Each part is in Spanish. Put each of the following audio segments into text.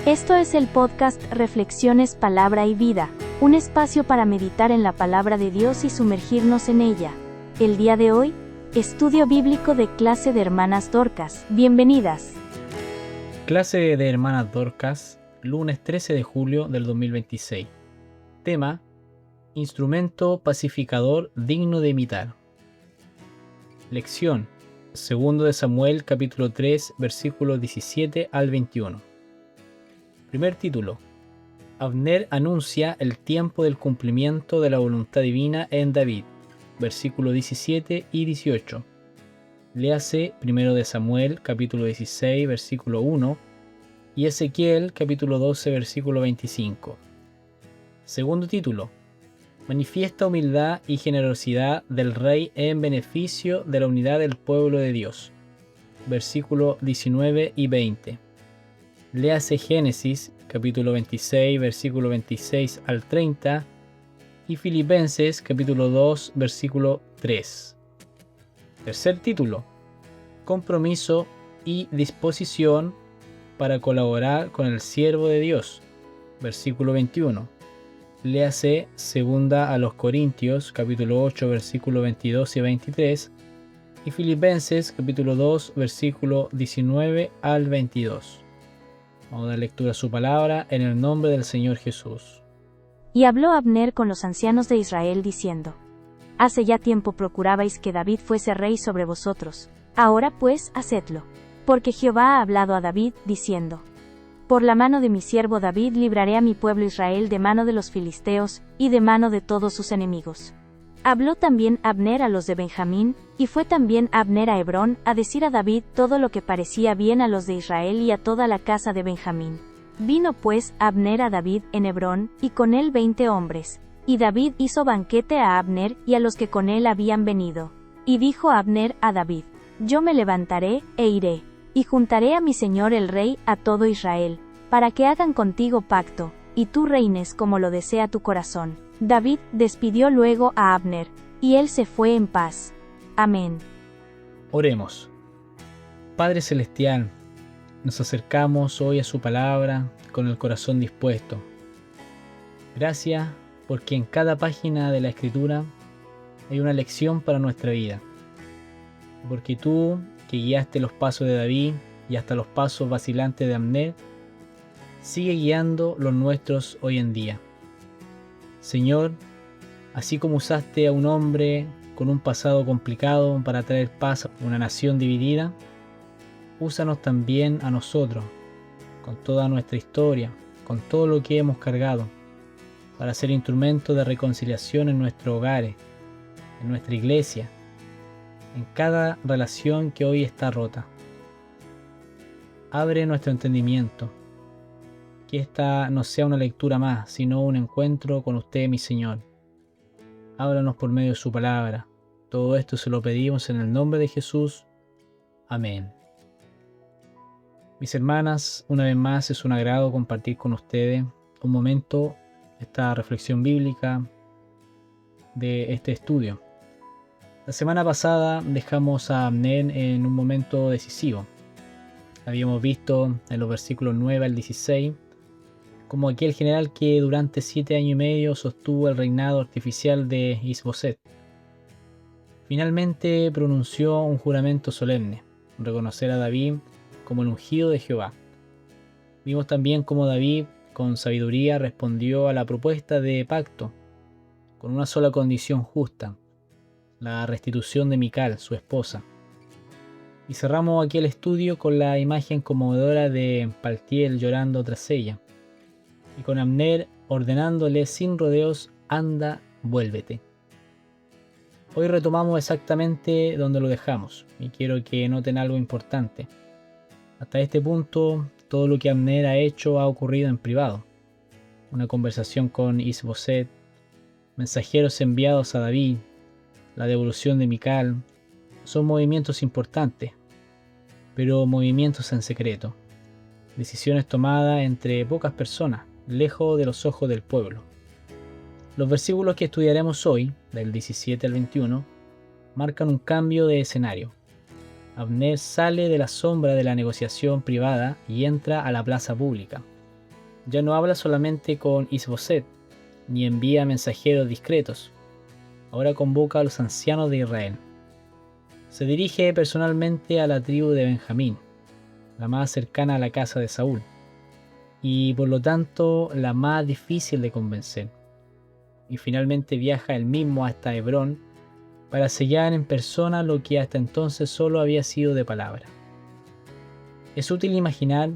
Esto es el podcast Reflexiones, Palabra y Vida, un espacio para meditar en la palabra de Dios y sumergirnos en ella. El día de hoy, estudio bíblico de clase de Hermanas Dorcas. Bienvenidas. Clase de Hermanas Dorcas, lunes 13 de julio del 2026. Tema: instrumento pacificador digno de imitar. Lección: 2 de Samuel capítulo 3 versículos 17 al 21. Primer título: Abner anuncia el tiempo del cumplimiento de la voluntad divina en David. Versículos 17 y 18. Léase 1 de Samuel capítulo 16 versículo 1 y Ezequiel capítulo 12 versículo 25. Segundo título: manifiesta humildad y generosidad del rey en beneficio de la unidad del pueblo de Dios. Versículo 19 y 20. Léase Génesis capítulo 26 versículo 26 al 30 y Filipenses capítulo 2 versículo 3. Tercer título: compromiso y disposición para colaborar con el siervo de Dios. Versículo 21. Léase 2 a los Corintios capítulo 8 versículo 22 y 23 y Filipenses capítulo 2 versículo 19 al 22. Vamos a dar lectura a su palabra en el nombre del Señor Jesús. Y habló Abner con los ancianos de Israel diciendo: Hace ya tiempo procurabais que David fuese rey sobre vosotros, ahora pues hacedlo. Porque Jehová ha hablado a David, diciendo: Por la mano de mi siervo David libraré a mi pueblo Israel de mano de los filisteos, y de mano de todos sus enemigos. Habló también Abner a los de Benjamín, y fue también Abner a Hebrón, a decir a David todo lo que parecía bien a los de Israel y a toda la casa de Benjamín. Vino pues Abner a David en Hebrón, y con él 20 hombres. Y David hizo banquete a Abner y a los que con él habían venido. Y dijo Abner a David: Yo me levantaré, e iré, y juntaré a mi señor el rey a todo Israel, para que hagan contigo pacto, y tú reines como lo desea tu corazón. David despidió luego a Abner, y él se fue en paz. Amén. Oremos. Padre Celestial, nos acercamos hoy a su palabra con el corazón dispuesto. Gracias porque en cada página de la Escritura hay una lección para nuestra vida. Porque tú, que guiaste los pasos de David y hasta los pasos vacilantes de Abner, sigue guiando los nuestros hoy en día. Señor, así como usaste a un hombre con un pasado complicado para traer paz a una nación dividida, úsanos también a nosotros, con toda nuestra historia, con todo lo que hemos cargado, para ser instrumento de reconciliación en nuestros hogares, en nuestra iglesia, en cada relación que hoy está rota. Abre nuestro entendimiento, que esta no sea una lectura más, sino un encuentro con usted, mi Señor. Háblanos por medio de su palabra. Todo esto se lo pedimos en el nombre de Jesús. Amén. Mis hermanas, una vez más es un agrado compartir con ustedes un momento, esta reflexión bíblica de este estudio. La semana pasada dejamos a Abner en un momento decisivo. Habíamos visto en los versículos 9 al 16 como aquel general que durante 7 años y medio sostuvo el reinado artificial de Is-Boseth. Finalmente pronunció un juramento solemne, reconocer a David como el ungido de Jehová. Vimos también cómo David, con sabiduría, respondió a la propuesta de pacto, con una sola condición justa: la restitución de Mical, su esposa. Y cerramos aquel estudio con la imagen conmovedora de Paltiel llorando tras ella, y con Abner ordenándole sin rodeos: anda, vuélvete. Hoy retomamos exactamente donde lo dejamos, y quiero que noten algo importante. Hasta este punto, todo lo que Abner ha hecho ha ocurrido en privado. Una conversación con Is-Boseth, mensajeros enviados a David, la devolución de Mical, son movimientos importantes, pero movimientos en secreto. Decisiones tomadas entre pocas personas, lejos de los ojos del pueblo. Los versículos que estudiaremos hoy, del 17 al 21, marcan un cambio de escenario. Abner sale de la sombra de la negociación privada y entra a la plaza pública. Ya no habla solamente con Isboset, ni envía mensajeros discretos. Ahora convoca a los ancianos de Israel. Se dirige personalmente a la tribu de Benjamín, la más cercana a la casa de Saúl, y por lo tanto la más difícil de convencer. Y finalmente viaja él mismo hasta Hebrón para sellar en persona lo que hasta entonces solo había sido de palabra. Es útil imaginar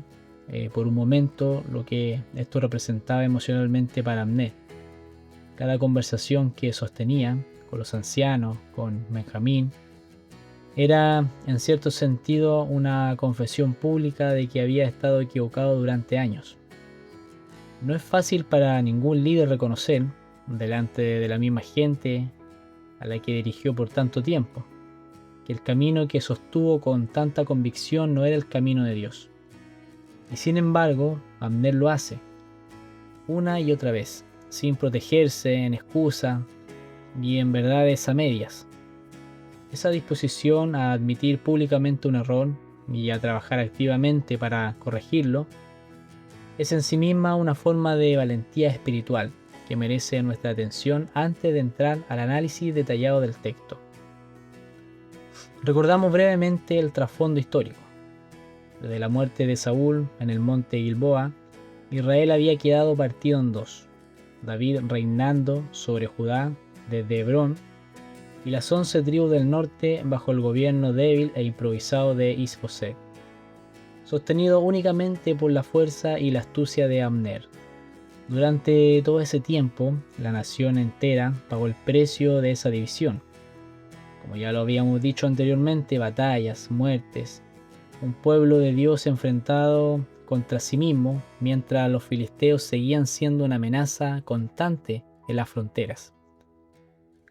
por un momento lo que esto representaba emocionalmente para Abner. Cada conversación que sostenía con los ancianos, con Benjamín, era en cierto sentido una confesión pública de que había estado equivocado durante años. No es fácil para ningún líder reconocer, delante de la misma gente a la que dirigió por tanto tiempo, que el camino que sostuvo con tanta convicción no era el camino de Dios. Y sin embargo, Abner lo hace, una y otra vez, sin protegerse en excusa ni en verdades a medias. Esa disposición a admitir públicamente un error y a trabajar activamente para corregirlo es en sí misma una forma de valentía espiritual que merece nuestra atención antes de entrar al análisis detallado del texto. Recordamos brevemente el trasfondo histórico. Desde la muerte de Saúl en el monte Gilboa, Israel había quedado partido en dos: David reinando sobre Judá desde Hebrón y las 11 tribus del norte bajo el gobierno débil e improvisado de Isboset, sostenido únicamente por la fuerza y la astucia de Abner. Durante todo ese tiempo, la nación entera pagó el precio de esa división. Como ya lo habíamos dicho anteriormente, batallas, muertes, un pueblo de Dios enfrentado contra sí mismo, mientras los filisteos seguían siendo una amenaza constante en las fronteras.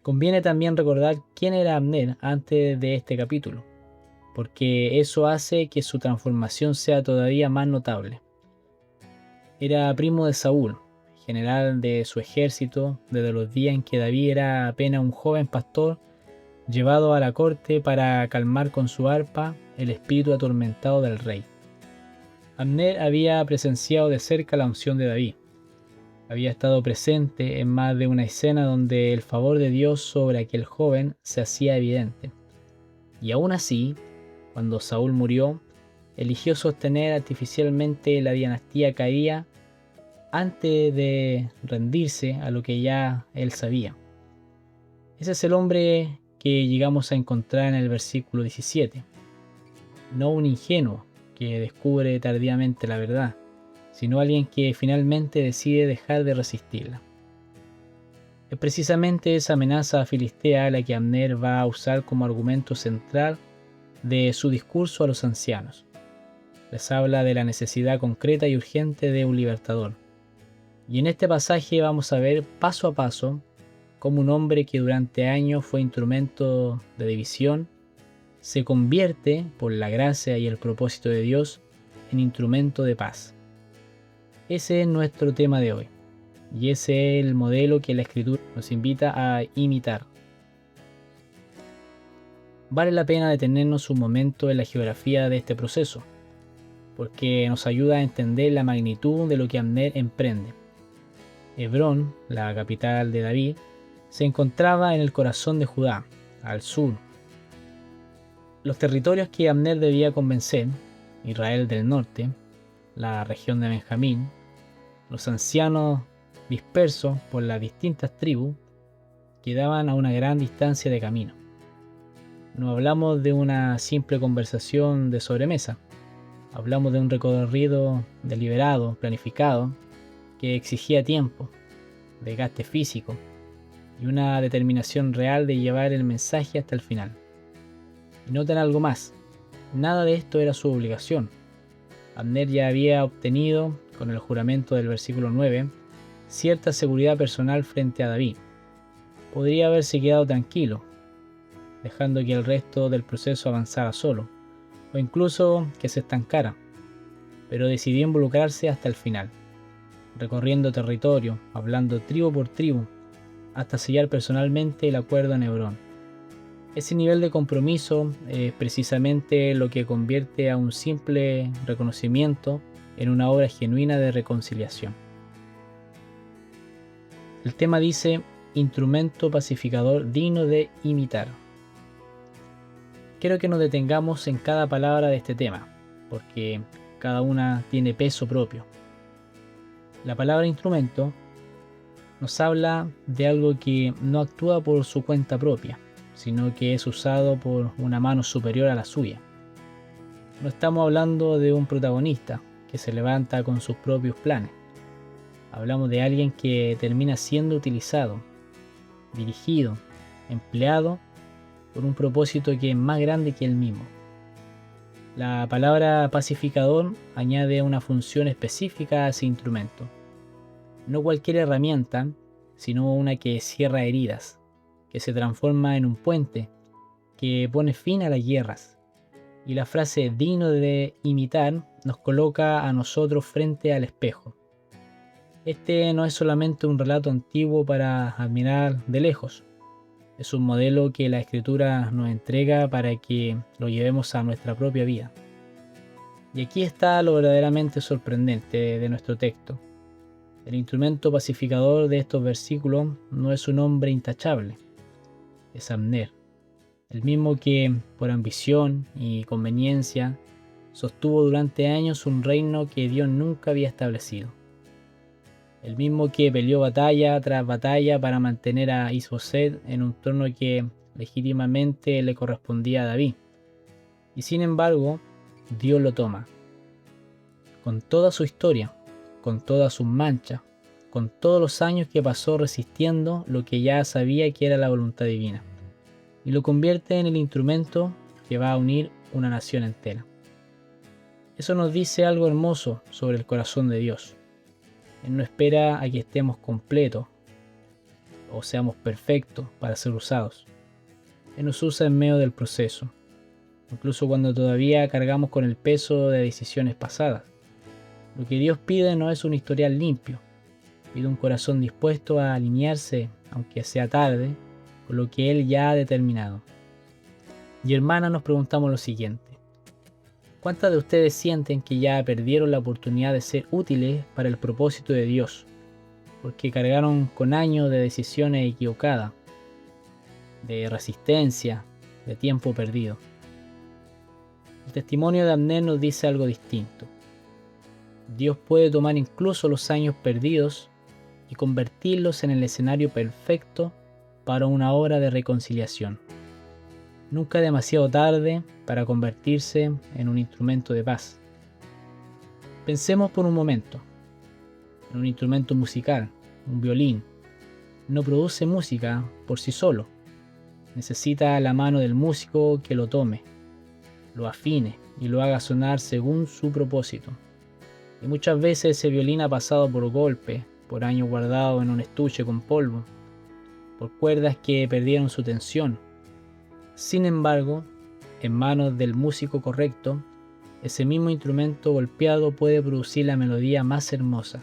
Conviene también recordar quién era Abner antes de este capítulo, porque eso hace que su transformación sea todavía más notable. Era primo de Saúl, general de su ejército desde los días en que David era apenas un joven pastor llevado a la corte para calmar con su arpa el espíritu atormentado del rey. Abner había presenciado de cerca la unción de David. Había estado presente en más de una escena donde el favor de Dios sobre aquel joven se hacía evidente. Y aún así, cuando Saúl murió, eligió sostener artificialmente la dinastía caída antes de rendirse a lo que ya él sabía. Ese es el hombre que llegamos a encontrar en el versículo 17. No un ingenuo que descubre tardíamente la verdad, sino alguien que finalmente decide dejar de resistirla. Es precisamente esa amenaza filistea la que Abner va a usar como argumento central de su discurso a los ancianos. Les habla de la necesidad concreta y urgente de un libertador. Y en este pasaje vamos a ver paso a paso cómo un hombre que durante años fue instrumento de división se convierte, por la gracia y el propósito de Dios, en instrumento de paz. Ese es nuestro tema de hoy, y ese es el modelo que la Escritura nos invita a imitar. Vale la pena detenernos un momento en la geografía de este proceso, porque nos ayuda a entender la magnitud de lo que Abner emprende. Hebrón, la capital de David, se encontraba en el corazón de Judá, al sur. Los territorios que Abner debía convencer, Israel del norte, la región de Benjamín, los ancianos dispersos por las distintas tribus, quedaban a una gran distancia de camino. No hablamos de una simple conversación de sobremesa, hablamos de un recorrido deliberado, planificado, que exigía tiempo, desgaste físico y una determinación real de llevar el mensaje hasta el final. Y noten algo más, nada de esto era su obligación. Abner ya había obtenido, con el juramento del versículo 9, cierta seguridad personal frente a David. Podría haberse quedado tranquilo, dejando que el resto del proceso avanzara solo, o incluso que se estancara, pero decidió involucrarse hasta el final, recorriendo territorio, hablando tribu por tribu, hasta sellar personalmente el acuerdo en Hebrón. Ese nivel de compromiso es precisamente lo que convierte a un simple reconocimiento en una obra genuina de reconciliación. El tema dice: instrumento pacificador digno de imitar. Quiero que nos detengamos en cada palabra de este tema, porque cada una tiene peso propio. La palabra instrumento nos habla de algo que no actúa por su cuenta propia, sino que es usado por una mano superior a la suya. No estamos hablando de un protagonista que se levanta con sus propios planes. Hablamos de alguien que termina siendo utilizado, dirigido, empleado por un propósito que es más grande que él mismo. La palabra pacificador añade una función específica a ese instrumento. No cualquier herramienta, sino una que cierra heridas, que se transforma en un puente, que pone fin a las guerras. Y la frase digno de imitar nos coloca a nosotros frente al espejo. Este no es solamente un relato antiguo para admirar de lejos. Es un modelo que la Escritura nos entrega para que lo llevemos a nuestra propia vida. Y aquí está lo verdaderamente sorprendente de nuestro texto. El instrumento pacificador de estos versículos no es un hombre intachable, es Abner, el mismo que, por ambición y conveniencia, sostuvo durante años un reino que Dios nunca había establecido. El mismo que peleó batalla tras batalla para mantener a Isboset en un trono que legítimamente le correspondía a David. Y sin embargo, Dios lo toma. Con toda su historia, con todas sus manchas, con todos los años que pasó resistiendo lo que ya sabía que era la voluntad divina, y lo convierte en el instrumento que va a unir una nación entera. Eso nos dice algo hermoso sobre el corazón de Dios. Él no espera a que estemos completos o seamos perfectos para ser usados. Él nos usa en medio del proceso, incluso cuando todavía cargamos con el peso de decisiones pasadas. Lo que Dios pide no es un historial limpio, pide un corazón dispuesto a alinearse, aunque sea tarde, con lo que Él ya ha determinado. Y hermanas, nos preguntamos lo siguiente: ¿cuántas de ustedes sienten que ya perdieron la oportunidad de ser útiles para el propósito de Dios, porque cargaron con años de decisiones equivocadas, de resistencia, de tiempo perdido? El testimonio de Abner nos dice algo distinto. Dios puede tomar incluso los años perdidos y convertirlos en el escenario perfecto para una obra de reconciliación. Nunca demasiado tarde para convertirse en un instrumento de paz. Pensemos por un momento en un instrumento musical, un violín. No produce música por sí solo. Necesita la mano del músico que lo tome, lo afine y lo haga sonar según su propósito. Y muchas veces ese violín ha pasado por golpes, por años guardado en un estuche con polvo, por cuerdas que perdieron su tensión. Sin embargo, en manos del músico correcto, ese mismo instrumento golpeado puede producir la melodía más hermosa.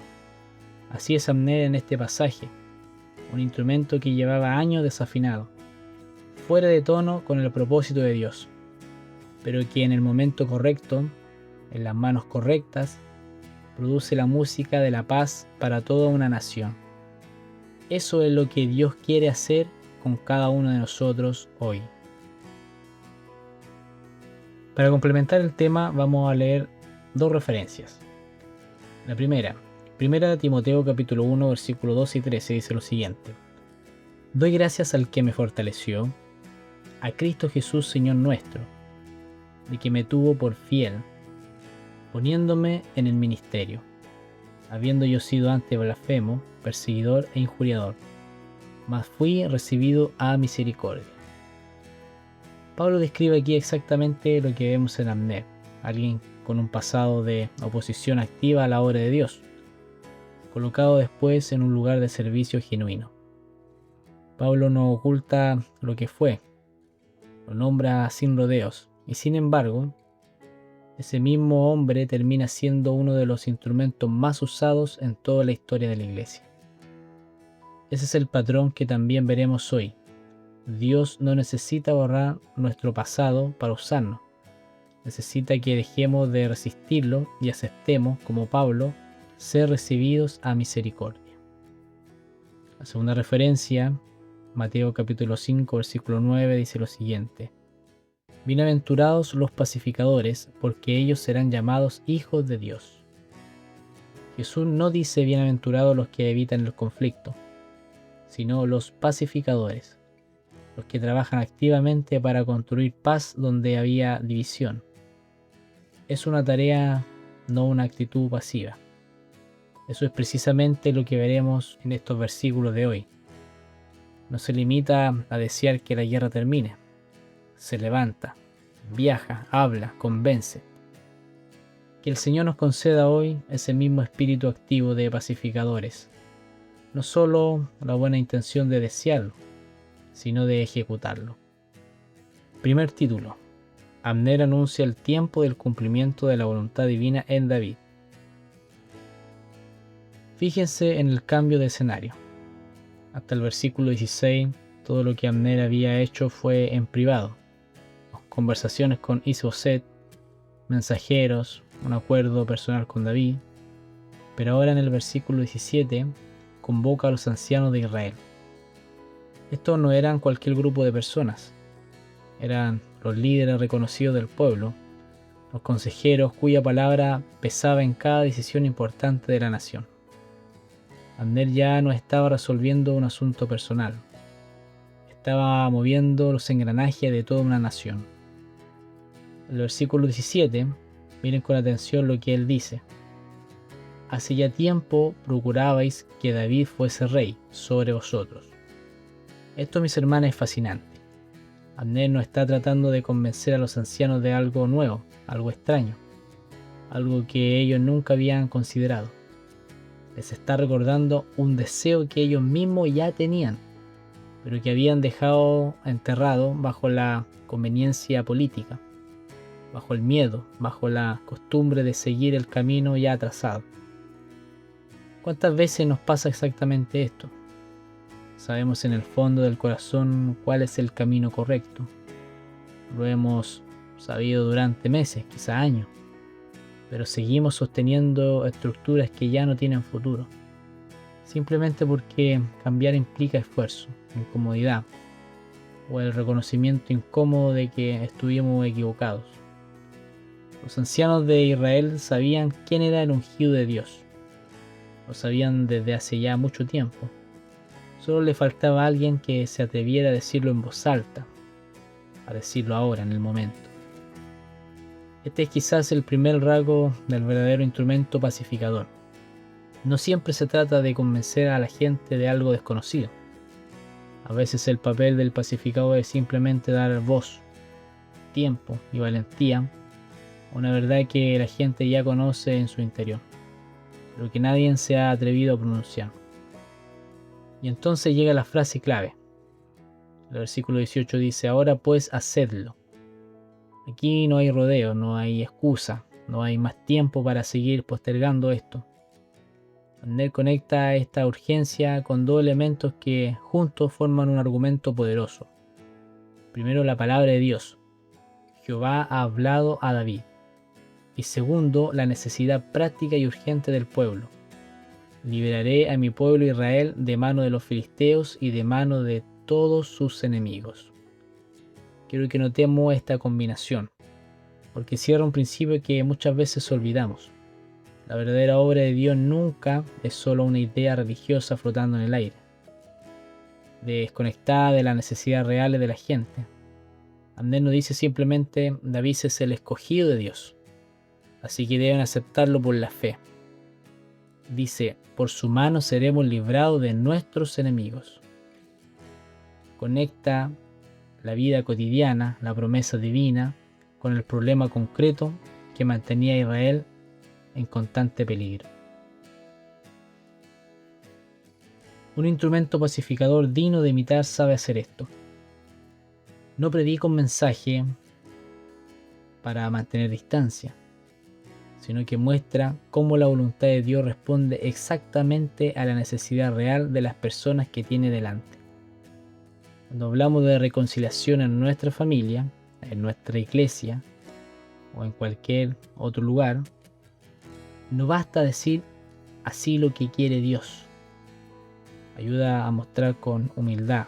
Así es Abner en este pasaje, un instrumento que llevaba años desafinado, fuera de tono con el propósito de Dios, pero que en el momento correcto, en las manos correctas, produce la música de la paz para toda una nación. Eso es lo que Dios quiere hacer con cada uno de nosotros hoy. Para complementar el tema vamos a leer dos referencias. La primera de Timoteo capítulo 1 versículo 12 y 13 dice lo siguiente: Doy gracias al que me fortaleció, a Cristo Jesús Señor nuestro, de que me tuvo por fiel, poniéndome en el ministerio, habiendo yo sido antes blasfemo, perseguidor e injuriador, mas fui recibido a misericordia. Pablo describe aquí exactamente lo que vemos en Abner, alguien con un pasado de oposición activa a la obra de Dios, colocado después en un lugar de servicio genuino. Pablo no oculta lo que fue, lo nombra sin rodeos, y sin embargo, ese mismo hombre termina siendo uno de los instrumentos más usados en toda la historia de la Iglesia. Ese es el patrón que también veremos hoy. Dios no necesita borrar nuestro pasado para usarnos. Necesita que dejemos de resistirlo y aceptemos, como Pablo, ser recibidos a misericordia. La segunda referencia, Mateo capítulo 5, versículo 9, dice lo siguiente: Bienaventurados los pacificadores, porque ellos serán llamados hijos de Dios. Jesús no dice bienaventurados los que evitan el conflicto, sino los pacificadores, los que trabajan activamente para construir paz donde había división. Es una tarea, no una actitud pasiva. Eso es precisamente lo que veremos en estos versículos de hoy. No se limita a desear que la guerra termine. Se levanta, viaja, habla, convence. Que el Señor nos conceda hoy ese mismo espíritu activo de pacificadores. No solo la buena intención de desearlo, sino de ejecutarlo. Primer título. Abner anuncia el tiempo del cumplimiento de la voluntad divina en David. Fíjense en el cambio de escenario. Hasta el versículo 16, todo lo que Abner había hecho fue en privado. Conversaciones con Is-Boset, mensajeros, un acuerdo personal con David. Pero ahora en el versículo 17, convoca a los ancianos de Israel. Estos no eran cualquier grupo de personas. Eran los líderes reconocidos del pueblo, los consejeros cuya palabra pesaba en cada decisión importante de la nación. Abner ya no estaba resolviendo un asunto personal. Estaba moviendo los engranajes de toda una nación. En el versículo 17, miren con atención lo que él dice. Hace ya tiempo procurabais que David fuese rey sobre vosotros. Esto, mis hermanos, es fascinante. Abner no está tratando de convencer a los ancianos de algo nuevo, algo extraño, algo que ellos nunca habían considerado. Les está recordando un deseo que ellos mismos ya tenían, pero que habían dejado enterrado bajo la conveniencia política, bajo el miedo, bajo la costumbre de seguir el camino ya trazado. ¿Cuántas veces nos pasa exactamente esto? Sabemos en el fondo del corazón cuál es el camino correcto. Lo hemos sabido durante meses, quizá años, pero seguimos sosteniendo estructuras que ya no tienen futuro, simplemente porque cambiar implica esfuerzo, incomodidad o el reconocimiento incómodo de que estuvimos equivocados. Los ancianos de Israel sabían quién era el ungido de Dios. Lo sabían desde hace ya mucho tiempo. Solo le faltaba alguien que se atreviera a decirlo en voz alta, a decirlo ahora, en el momento. Este es quizás el primer rasgo del verdadero instrumento pacificador. No siempre se trata de convencer a la gente de algo desconocido. A veces el papel del pacificador es simplemente dar voz, tiempo y valentía a una verdad que la gente ya conoce en su interior, pero que nadie se ha atrevido a pronunciar. Y entonces llega la frase clave. El versículo 18 dice: ahora pues hacedlo. Aquí no hay rodeo, no hay excusa, no hay más tiempo para seguir postergando esto. Abner conecta esta urgencia con dos elementos que juntos forman un argumento poderoso. Primero, la palabra de Dios. Jehová ha hablado a David. Y segundo, la necesidad práctica y urgente del pueblo. Liberaré a mi pueblo Israel de mano de los filisteos y de mano de todos sus enemigos. Quiero que notemos esta combinación, porque cierra un principio que muchas veces olvidamos. La verdadera obra de Dios nunca es solo una idea religiosa flotando en el aire, desconectada de las necesidades reales de la gente. Abner no dice simplemente: David es el escogido de Dios, así que deben aceptarlo por la fe. Dice: por su mano seremos librados de nuestros enemigos. Conecta la vida cotidiana, la promesa divina, con el problema concreto que mantenía a Israel en constante peligro. Un instrumento pacificador digno de imitar sabe hacer esto. No predica un mensaje para mantener distancia, sino que muestra cómo la voluntad de Dios responde exactamente a la necesidad real de las personas que tiene delante. Cuando hablamos de reconciliación en nuestra familia, en nuestra iglesia, o en cualquier otro lugar, no basta decir así lo que quiere Dios. Ayuda a mostrar con humildad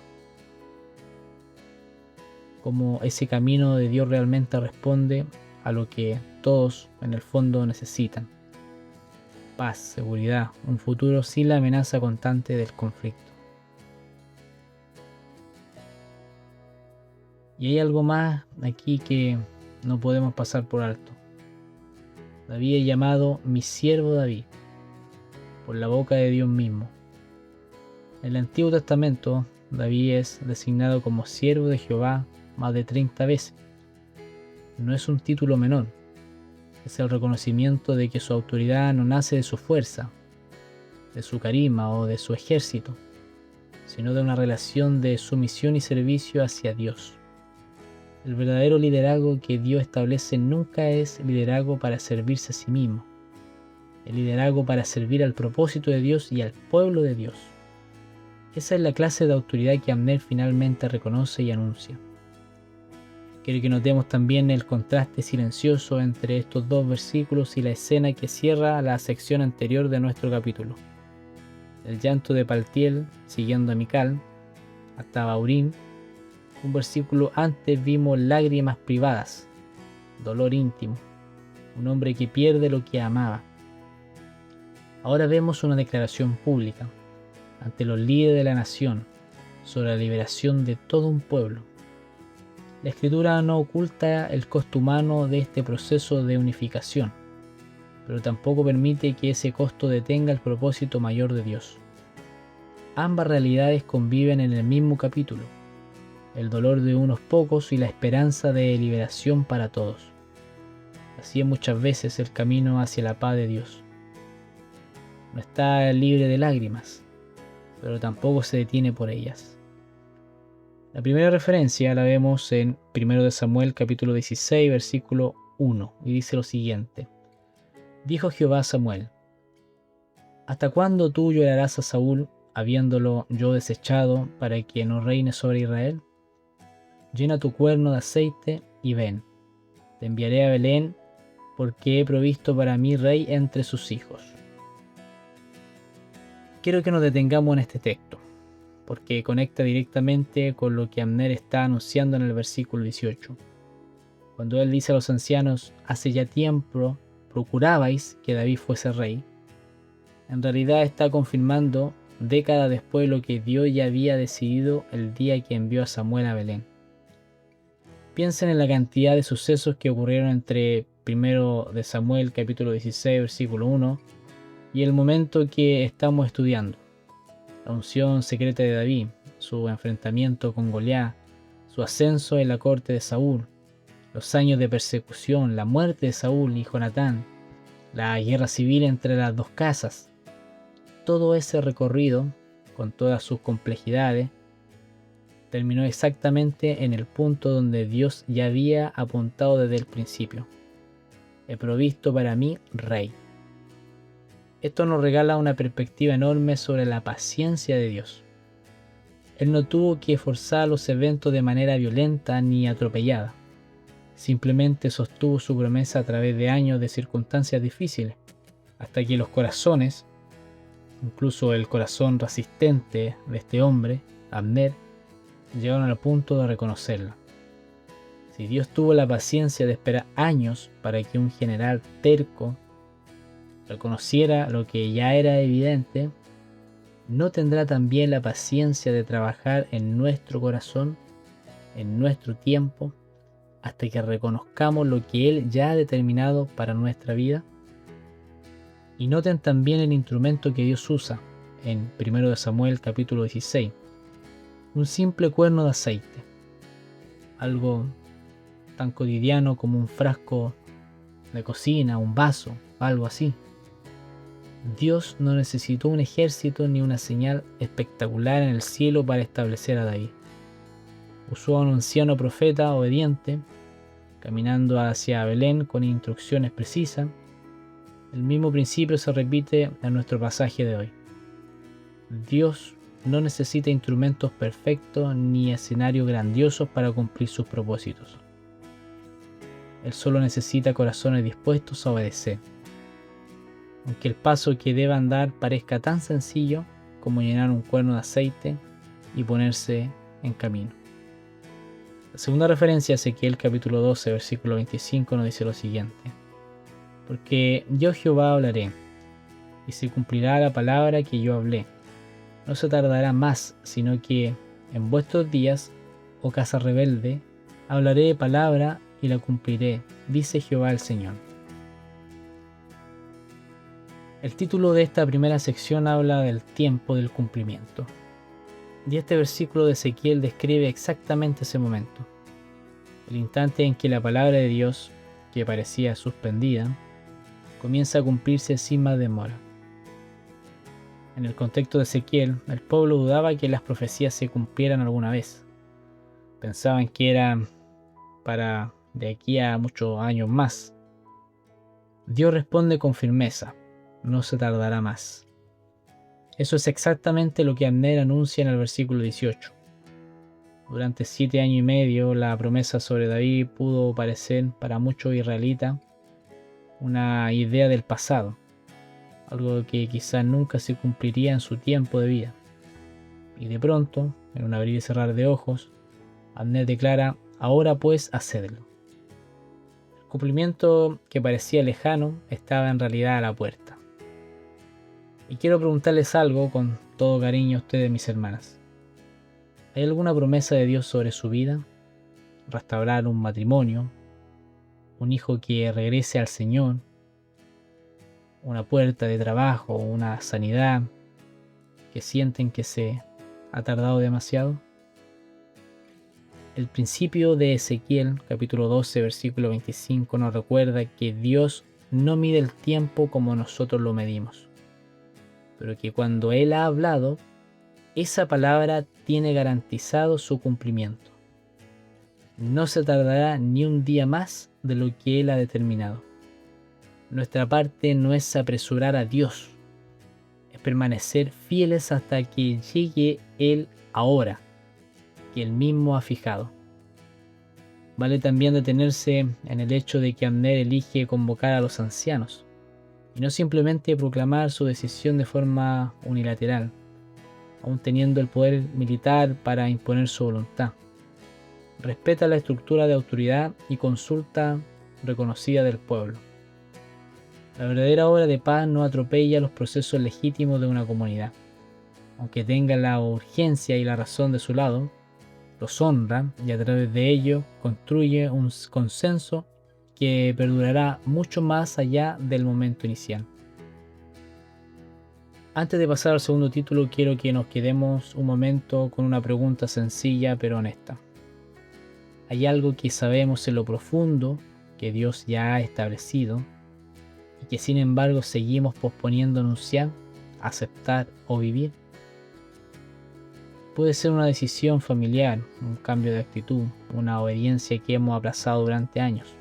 cómo ese camino de Dios realmente responde a lo que todos en el fondo necesitan: paz, seguridad, un futuro sin la amenaza constante del conflicto. Y hay algo más aquí que no podemos pasar por alto. David es llamado mi siervo David, por la boca de Dios mismo. En el Antiguo Testamento, David es designado como siervo de Jehová más de 30 veces. No es un título menor, es el reconocimiento de que su autoridad no nace de su fuerza, de su carisma o de su ejército, sino de una relación de sumisión y servicio hacia Dios. El verdadero liderazgo que Dios establece nunca es liderazgo para servirse a sí mismo. El liderazgo para servir al propósito de Dios y al pueblo de Dios. Esa es la clase de autoridad que Abner finalmente reconoce y anuncia. Quiero que notemos también el contraste silencioso entre estos dos versículos y la escena que cierra la sección anterior de nuestro capítulo. El llanto de Paltiel siguiendo a Mical hasta Baurín. Un versículo antes vimos lágrimas privadas, dolor íntimo, un hombre que pierde lo que amaba. Ahora vemos una declaración pública ante los líderes de la nación sobre la liberación de todo un pueblo. La Escritura no oculta el costo humano de este proceso de unificación, pero tampoco permite que ese costo detenga el propósito mayor de Dios. Ambas realidades conviven en el mismo capítulo: el dolor de unos pocos y la esperanza de liberación para todos. Así es muchas veces el camino hacia la paz de Dios. No está libre de lágrimas, pero tampoco se detiene por ellas. La primera referencia la vemos en 1 Samuel capítulo 16 versículo 1 y dice lo siguiente: Dijo Jehová a Samuel: ¿Hasta cuándo tú llorarás a Saúl, habiéndolo yo desechado, para que no reine sobre Israel? Llena tu cuerno de aceite y ven. Te enviaré a Belén, porque he provisto para mí rey entre sus hijos. Quiero que nos detengamos en este texto, porque conecta directamente con lo que Abner está anunciando en el versículo 18. Cuando él dice a los ancianos: hace ya tiempo procurabais que David fuese rey, en realidad está confirmando décadas después lo que Dios ya había decidido el día que envió a Samuel a Belén. Piensen en la cantidad de sucesos que ocurrieron entre 1 de Samuel capítulo 16 versículo 1 y el momento que estamos estudiando: la unción secreta de David, su enfrentamiento con Goliat, su ascenso en la corte de Saúl, los años de persecución, la muerte de Saúl y Jonatán, la guerra civil entre las dos casas. Todo ese recorrido, con todas sus complejidades, terminó exactamente en el punto donde Dios ya había apuntado desde el principio: he provisto para mí rey. Esto nos regala una perspectiva enorme sobre la paciencia de Dios. Él no tuvo que forzar los eventos de manera violenta ni atropellada. Simplemente sostuvo su promesa a través de años de circunstancias difíciles, hasta que los corazones, incluso el corazón resistente de este hombre, Abner, llegaron al punto de reconocerla. Si Dios tuvo la paciencia de esperar años para que un general terco reconociera lo que ya era evidente, ¿no tendrá también la paciencia de trabajar en nuestro corazón, en nuestro tiempo, hasta que reconozcamos lo que Él ya ha determinado para nuestra vida? Y noten también el instrumento que Dios usa en 1 Samuel capítulo 16. Un simple cuerno de aceite, algo tan cotidiano como un frasco de cocina, un vaso, algo así. Dios no necesitó un ejército ni una señal espectacular en el cielo para establecer a David. Usó a un anciano profeta obediente, caminando hacia Belén con instrucciones precisas. El mismo principio se repite en nuestro pasaje de hoy. Dios no necesita instrumentos perfectos ni escenarios grandiosos para cumplir sus propósitos. Él solo necesita corazones dispuestos a obedecer. Aunque el paso que deba andar parezca tan sencillo como llenar un cuerno de aceite y ponerse en camino. La segunda referencia a Ezequiel capítulo 12, versículo 25 nos dice lo siguiente: porque yo Jehová hablaré, y se cumplirá la palabra que yo hablé. No se tardará más, sino que en vuestros días, oh casa rebelde, hablaré palabra y la cumpliré, dice Jehová el Señor. El título de esta primera sección habla del tiempo del cumplimiento. Y este versículo de Ezequiel describe exactamente ese momento. El instante en que la palabra de Dios, que parecía suspendida, comienza a cumplirse sin más demora. En el contexto de Ezequiel, el pueblo dudaba que las profecías se cumplieran alguna vez. Pensaban que eran para de aquí a muchos años más. Dios responde con firmeza: no se tardará más. Eso es exactamente lo que Abner anuncia en el versículo 18. Durante 7 años y medio, la promesa sobre David pudo parecer para muchos israelitas una idea del pasado, algo que quizás nunca se cumpliría en su tiempo de vida. Y de pronto, en un abrir y cerrar de ojos, Abner declara: ahora pues, hacedlo. El cumplimiento que parecía lejano estaba en realidad a la puerta. Y quiero preguntarles algo con todo cariño a ustedes, mis hermanas. ¿Hay alguna promesa de Dios sobre su vida? Restaurar un matrimonio, un hijo que regrese al Señor, una puerta de trabajo, una sanidad que sienten que se ha tardado demasiado. El principio de Ezequiel, capítulo 12, versículo 25, nos recuerda que Dios no mide el tiempo como nosotros lo medimos, pero que cuando Él ha hablado, esa palabra tiene garantizado su cumplimiento. No se tardará ni un día más de lo que Él ha determinado. Nuestra parte no es apresurar a Dios, es permanecer fieles hasta que llegue Él ahora, que Él mismo ha fijado. Vale también detenerse en el hecho de que Abner elige convocar a los ancianos, y no simplemente proclamar su decisión de forma unilateral, aún teniendo el poder militar para imponer su voluntad. Respeta la estructura de autoridad y consulta reconocida del pueblo. La verdadera obra de paz no atropella los procesos legítimos de una comunidad. Aunque tenga la urgencia y la razón de su lado, los honra y a través de ello construye un consenso que perdurará mucho más allá del momento inicial. Antes de pasar al segundo título, quiero que nos quedemos un momento con una pregunta sencilla pero honesta. ¿Hay algo que sabemos en lo profundo que Dios ya ha establecido y que sin embargo seguimos posponiendo anunciar, aceptar o vivir? Puede ser una decisión familiar, un cambio de actitud, una obediencia que hemos aplazado durante años.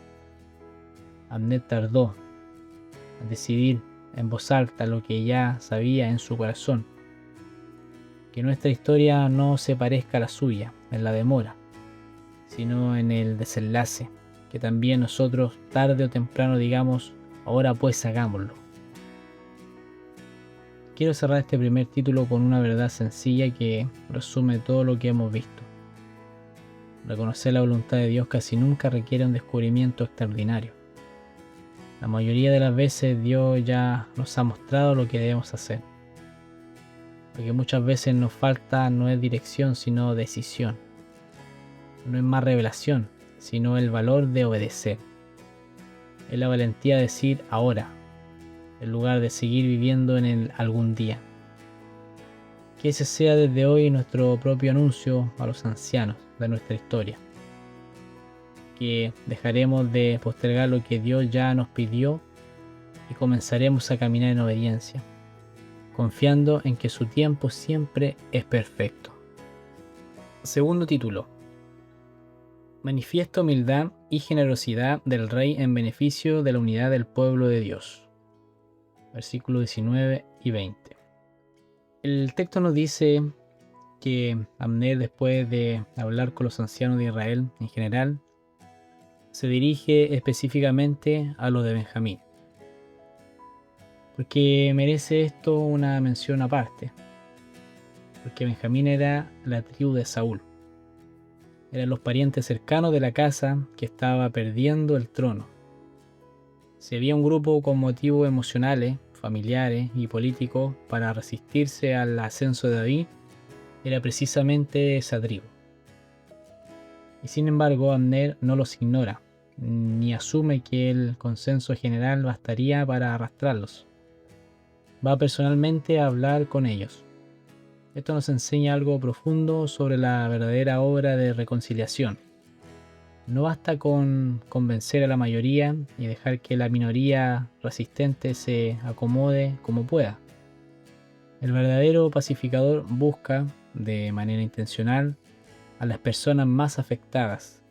Abner tardó en decidir en voz alta lo que ya sabía en su corazón. Que nuestra historia no se parezca a la suya en la demora, sino en el desenlace. Que también nosotros tarde o temprano digamos: ahora pues hagámoslo. Quiero cerrar este primer título con una verdad sencilla que resume todo lo que hemos visto. Reconocer la voluntad de Dios casi nunca requiere un descubrimiento extraordinario. La mayoría de las veces Dios ya nos ha mostrado lo que debemos hacer. Lo que muchas veces nos falta no es dirección, sino decisión. No es más revelación, sino el valor de obedecer. Es la valentía de decir ahora, en lugar de seguir viviendo en el algún día. Que ese sea desde hoy nuestro propio anuncio a los ancianos de nuestra historia. Que dejaremos de postergar lo que Dios ya nos pidió y comenzaremos a caminar en obediencia, confiando en que su tiempo siempre es perfecto. Segundo título: manifiesta humildad y generosidad del rey en beneficio de la unidad del pueblo de Dios. Versículos 19 y 20. El texto nos dice que Abner, después de hablar con los ancianos de Israel en general, se dirige específicamente a los de Benjamín, porque merece esto una mención aparte, porque Benjamín era la tribu de Saúl, eran los parientes cercanos de la casa que estaba perdiendo el trono. Si había un grupo con motivos emocionales, familiares y políticos para resistirse al ascenso de David, era precisamente esa tribu. Y sin embargo, Abner no los ignora, ni asume que el consenso general bastaría para arrastrarlos. Va personalmente a hablar con ellos. Esto nos enseña algo profundo sobre la verdadera obra de reconciliación. No basta con convencer a la mayoría y dejar que la minoría resistente se acomode como pueda. El verdadero pacificador busca, de manera intencional, a las personas más afectadas,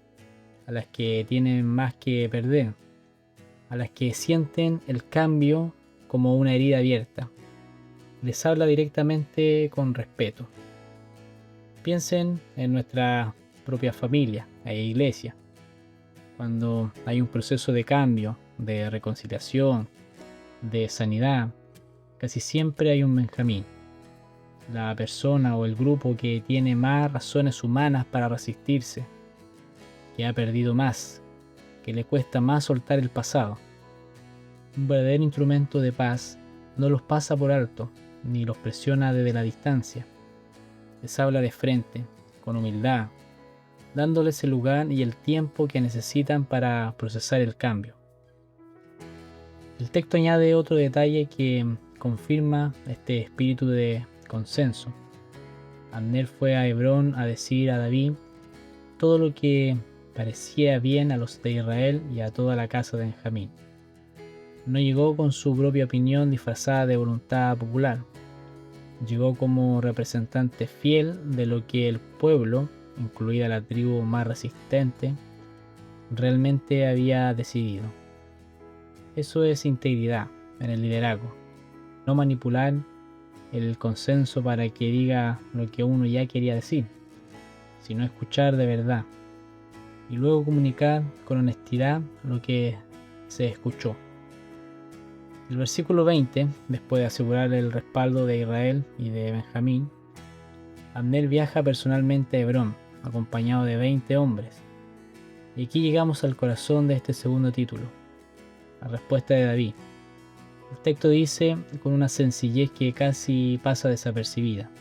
a las que tienen más que perder, a las que sienten el cambio como una herida abierta. Les habla directamente con respeto. Piensen en nuestra propia familia e iglesia. Cuando hay un proceso de cambio, de reconciliación, de sanidad, casi siempre hay un Benjamín, la persona o el grupo que tiene más razones humanas para resistirse, que ha perdido más, que le cuesta más soltar el pasado. Un verdadero instrumento de paz no los pasa por alto, ni los presiona desde la distancia. Les habla de frente, con humildad, dándoles el lugar y el tiempo que necesitan para procesar el cambio. El texto añade otro detalle que confirma este espíritu de consenso. Abner fue a Hebrón a decir a David todo lo que parecía bien a los de Israel y a toda la casa de Benjamín. No llegó con su propia opinión disfrazada de voluntad popular. Llegó como representante fiel de lo que el pueblo, incluida la tribu más resistente, realmente había decidido. Eso es integridad en el liderazgo. No manipular el consenso para que diga lo que uno ya quería decir, sino escuchar de verdad y luego comunicar con honestidad lo que se escuchó. El versículo 20, después de asegurar el respaldo de Israel y de Benjamín, Abner viaja personalmente a Hebrón, acompañado de 20 hombres. Y aquí llegamos al corazón de este segundo título, la respuesta de David. El texto dice, con una sencillez que casi pasa desapercibida,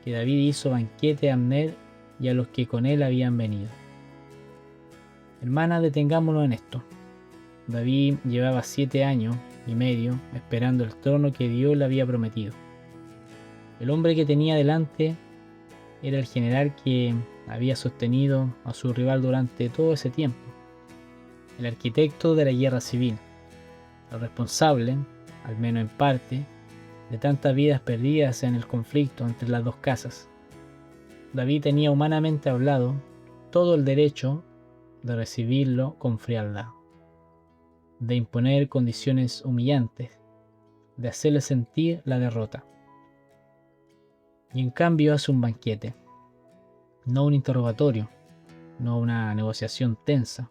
que David hizo banquete a Abner y a los que con él habían venido. Hermanas, detengámonos en esto. David llevaba 7 años y medio esperando el trono que Dios le había prometido. El hombre que tenía delante era el general que había sostenido a su rival durante todo ese tiempo, el arquitecto de la guerra civil, el responsable, al menos en parte, de tantas vidas perdidas en el conflicto entre las dos casas. David tenía, humanamente hablado, todo el derecho de recibirlo con frialdad, de imponer condiciones humillantes, de hacerle sentir la derrota. Y en cambio hace un banquete, no un interrogatorio, no una negociación tensa.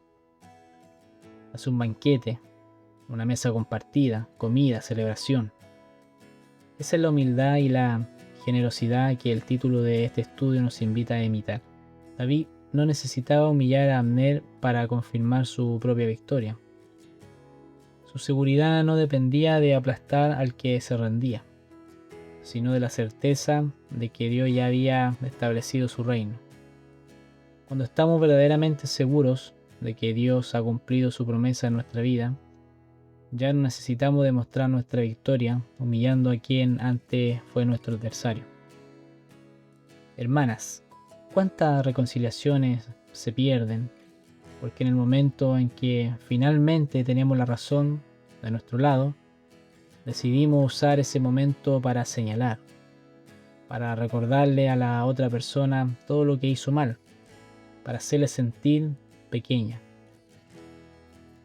Hace un banquete, una mesa compartida, comida, celebración. Esa es la humildad y la generosidad que el título de este estudio nos invita a imitar. David no necesitaba humillar a Abner para confirmar su propia victoria. Su seguridad no dependía de aplastar al que se rendía, sino de la certeza de que Dios ya había establecido su reino. Cuando estamos verdaderamente seguros de que Dios ha cumplido su promesa en nuestra vida, ya no necesitamos demostrar nuestra victoria humillando a quien antes fue nuestro adversario. Hermanas, ¿cuántas reconciliaciones se pierden? Porque en el momento en que finalmente tenemos la razón de nuestro lado, decidimos usar ese momento para señalar, para recordarle a la otra persona todo lo que hizo mal, para hacerle sentir pequeña.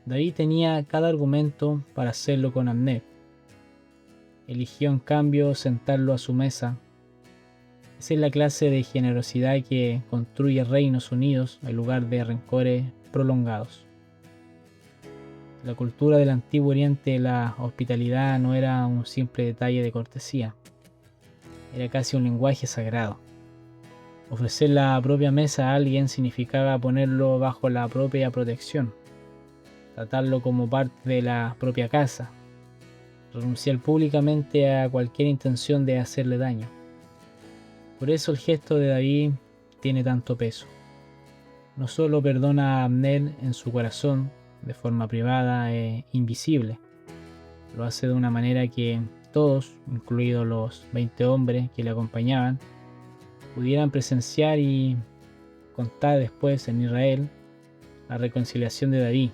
David tenía cada argumento para hacerlo con Abner. Eligió en cambio sentarlo a su mesa. Esa es la clase de generosidad que construye reinos unidos en lugar de rencores prolongados. En la cultura del Antiguo Oriente la hospitalidad no era un simple detalle de cortesía, era casi un lenguaje sagrado. Ofrecer la propia mesa a alguien significaba ponerlo bajo la propia protección, tratarlo como parte de la propia casa, renunciar públicamente a cualquier intención de hacerle daño. Por eso el gesto de David tiene tanto peso. No solo perdona a Abner en su corazón de forma privada e invisible, lo hace de una manera que todos, incluidos los 20 hombres que le acompañaban, pudieran presenciar y contar después en Israel la reconciliación de David.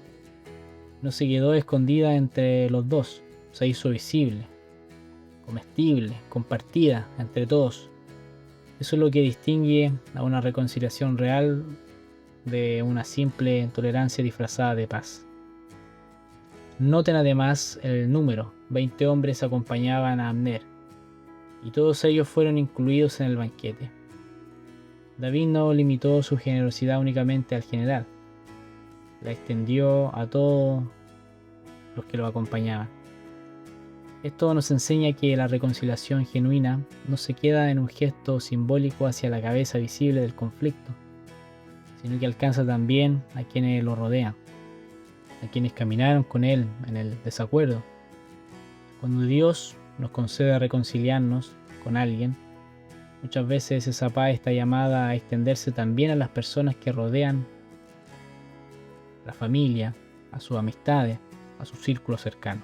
No se quedó escondida entre los dos, se hizo visible, comestible, compartida entre todos. Eso es lo que distingue a una reconciliación real de una simple tolerancia disfrazada de paz. Noten además el número: 20 hombres acompañaban a Abner, y todos ellos fueron incluidos en el banquete. David no limitó su generosidad únicamente al general, la extendió a todos los que lo acompañaban. Esto nos enseña que la reconciliación genuina no se queda en un gesto simbólico hacia la cabeza visible del conflicto, sino que alcanza también a quienes lo rodean, a quienes caminaron con él en el desacuerdo. Cuando Dios nos concede reconciliarnos con alguien, muchas veces esa paz está llamada a extenderse también a las personas que rodean a la familia, a sus amistades, a su círculo cercano.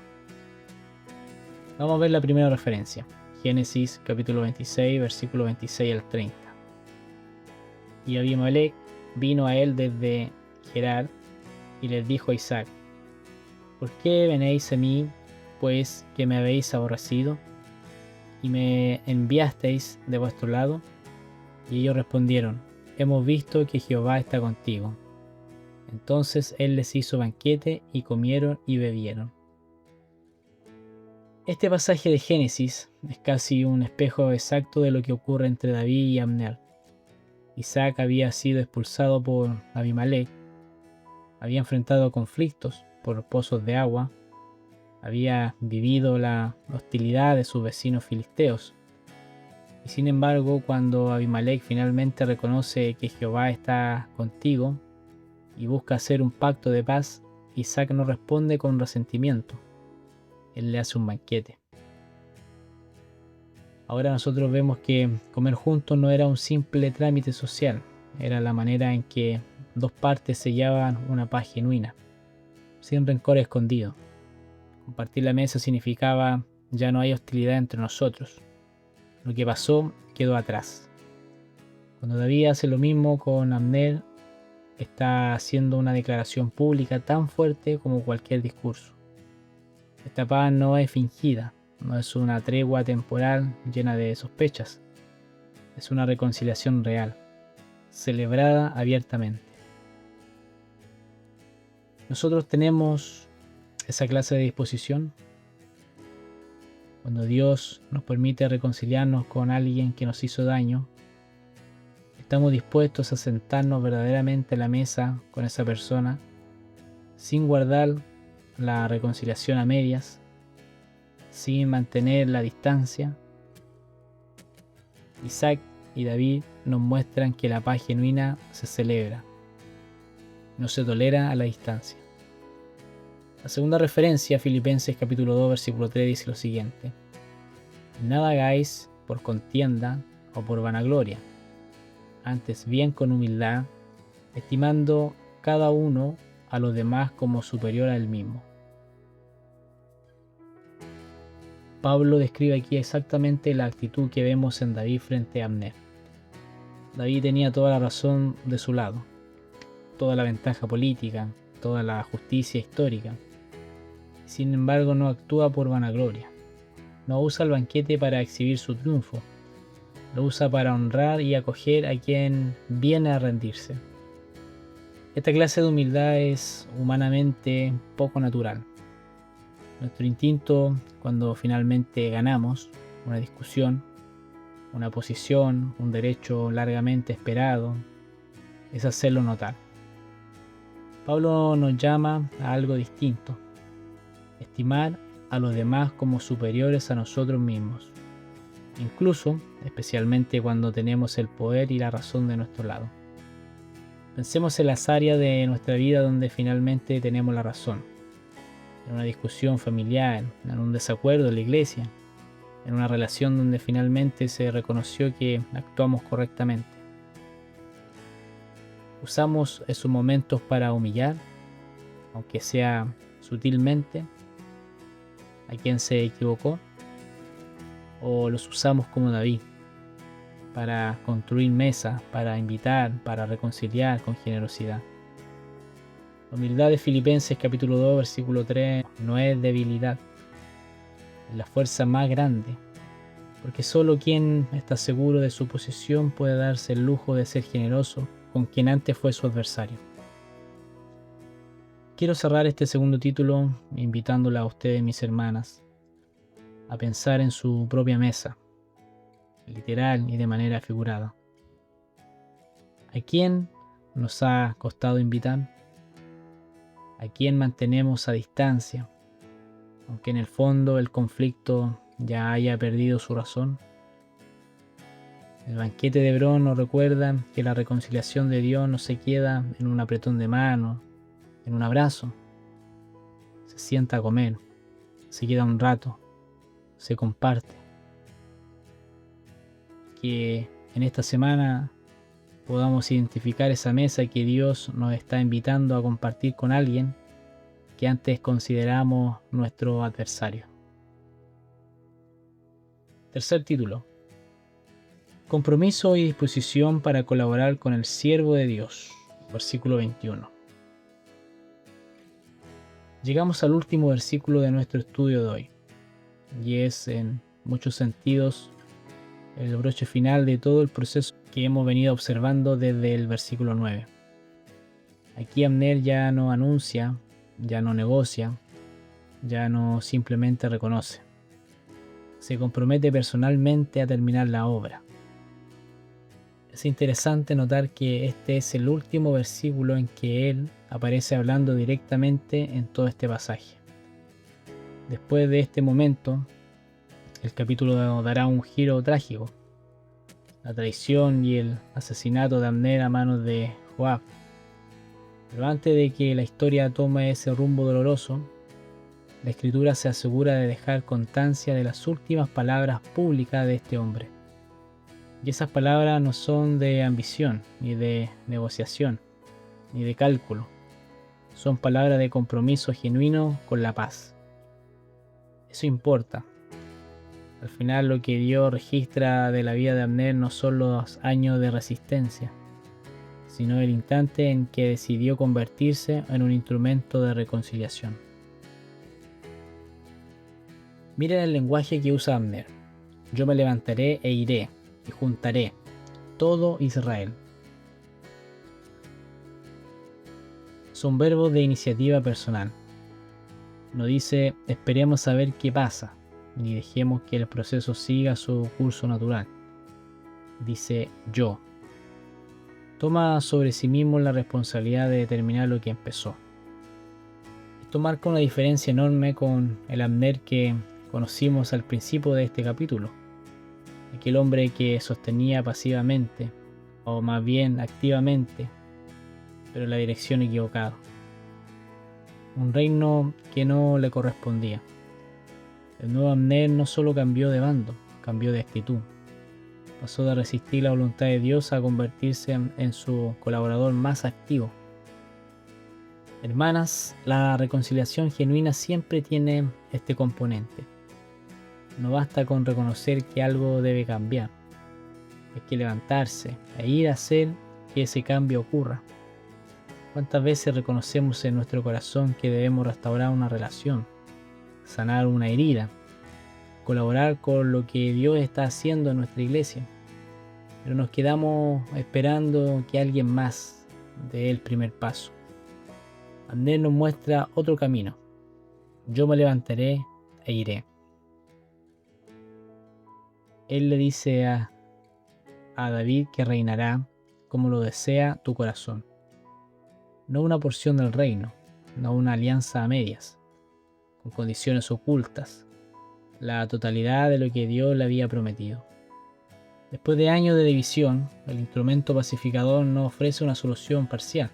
Vamos a ver la primera referencia, Génesis capítulo 26, versículo 26 al 30. Y Abimelech vino a él desde Gerar y les dijo a Isaac: ¿por qué venéis a mí, pues que me habéis aborrecido, y me enviasteis de vuestro lado? Y ellos respondieron: hemos visto que Jehová está contigo. Entonces él les hizo banquete y comieron y bebieron. Este pasaje de Génesis es casi un espejo exacto de lo que ocurre entre David y Abner. Isaac había sido expulsado por Abimelech, había enfrentado conflictos por pozos de agua, había vivido la hostilidad de sus vecinos filisteos. Y sin embargo, cuando Abimelech finalmente reconoce que Jehová está contigo y busca hacer un pacto de paz, Isaac no responde con resentimiento. Él le hace un banquete. Ahora nosotros vemos que comer juntos no era un simple trámite social, era la manera en que dos partes sellaban una paz genuina, sin rencor escondido. Compartir la mesa significaba: ya no hay hostilidad entre nosotros. Lo que pasó quedó atrás. Cuando David hace lo mismo con Abner, está haciendo una declaración pública tan fuerte como cualquier discurso. Esta paz no es fingida, no es una tregua temporal llena de sospechas. Es una reconciliación real, celebrada abiertamente. Nosotros tenemos esa clase de disposición. Cuando Dios nos permite reconciliarnos con alguien que nos hizo daño, estamos dispuestos a sentarnos verdaderamente a la mesa con esa persona, sin guardar la reconciliación a medias, sin mantener la distancia. Isaac y David nos muestran que la paz genuina se celebra, no se tolera a la distancia. La segunda referencia, Filipenses capítulo 2, versículo 3, dice lo siguiente: nada hagáis por contienda o por vanagloria, antes bien con humildad, estimando cada uno a los demás como superior a él mismo. Pablo describe aquí exactamente la actitud que vemos en David frente a Abner. David tenía toda la razón de su lado, toda la ventaja política, toda la justicia histórica. Sin embargo, no actúa por vanagloria. No usa el banquete para exhibir su triunfo. Lo usa para honrar y acoger a quien viene a rendirse. Esta clase de humildad es humanamente poco natural. Nuestro instinto, cuando finalmente ganamos una discusión, una posición, un derecho largamente esperado, es hacerlo notar. Pablo nos llama a algo distinto. estimar a los demás como superiores a nosotros mismos, incluso, especialmente cuando tenemos el poder y la razón de nuestro lado. Pensemos en las áreas de nuestra vida donde finalmente tenemos la razón. En una discusión familiar, en un desacuerdo en la iglesia, en una relación donde finalmente se reconoció que actuamos correctamente. Usamos esos momentos para humillar, aunque sea sutilmente, a quien se equivocó, o los usamos como David, para construir mesas, para invitar, para reconciliar con generosidad. La humildad de Filipenses capítulo 2 versículo 3 no es debilidad, es la fuerza más grande, porque solo quien está seguro de su posición puede darse el lujo de ser generoso con quien antes fue su adversario. Quiero cerrar este segundo título invitándola a ustedes, mis hermanas, a pensar en su propia mesa, literal y de manera figurada. ¿A quién nos ha costado invitar? ¿A quién mantenemos a distancia, aunque en el fondo el conflicto ya haya perdido su razón? El banquete de Hebrón nos recuerda que la reconciliación de Dios no se queda en un apretón de mano, en un abrazo. Se sienta a comer, se queda un rato, se comparte. Que en esta semana podamos identificar esa mesa que Dios nos está invitando a compartir con alguien que antes consideramos nuestro adversario. Tercer título: compromiso y disposición para colaborar con el siervo de Dios. Versículo 21. Llegamos al último versículo de nuestro estudio de hoy, y es en muchos sentidos el broche final de todo el proceso que hemos venido observando desde el versículo 9. Aquí Abner ya no anuncia, ya no negocia, ya no simplemente reconoce. Se compromete personalmente a terminar la obra. Es interesante notar que este es el último versículo en que él aparece hablando directamente en todo este pasaje. Después de este momento, el capítulo dará un giro trágico. La traición y el asesinato de Abner a manos de Joab. Pero antes de que la historia tome ese rumbo doloroso, la escritura se asegura de dejar constancia de las últimas palabras públicas de este hombre. Y esas palabras no son de ambición, ni de negociación, ni de cálculo. Son palabras de compromiso genuino con la paz. Eso importa. Al final lo que Dios registra de la vida de Abner no son los años de resistencia, sino el instante en que decidió convertirse en un instrumento de reconciliación. Miren el lenguaje que usa Abner. Yo me levantaré e iré, y juntaré todo Israel. Son verbos de iniciativa personal. No dice esperemos a ver qué pasa, ni dejemos que el proceso siga su curso natural. Dice yo. Toma sobre sí mismo la responsabilidad de determinar lo que empezó. Esto marca una diferencia enorme con el Abner que conocimos al principio de este capítulo. Aquel hombre que sostenía pasivamente, o más bien activamente, pero en la dirección equivocada. Un reino que no le correspondía. El nuevo Abner no solo cambió de bando, cambió de actitud. Pasó de resistir la voluntad de Dios a convertirse en su colaborador más activo. Hermanas, la reconciliación genuina siempre tiene este componente. No basta con reconocer que algo debe cambiar. Hay que levantarse e ir a hacer que ese cambio ocurra. ¿Cuántas veces reconocemos en nuestro corazón que debemos restaurar una relación, sanar una herida, colaborar con lo que Dios está haciendo en nuestra iglesia? Pero nos quedamos esperando que alguien más dé el primer paso. Abner nos muestra otro camino. Yo me levantaré e iré. Él le dice a David que reinará como lo desea tu corazón. No una porción del reino, no una alianza a medias. con condiciones ocultas, la totalidad de lo que Dios le había prometido. Después de años de división, el instrumento pacificador no ofrece una solución parcial,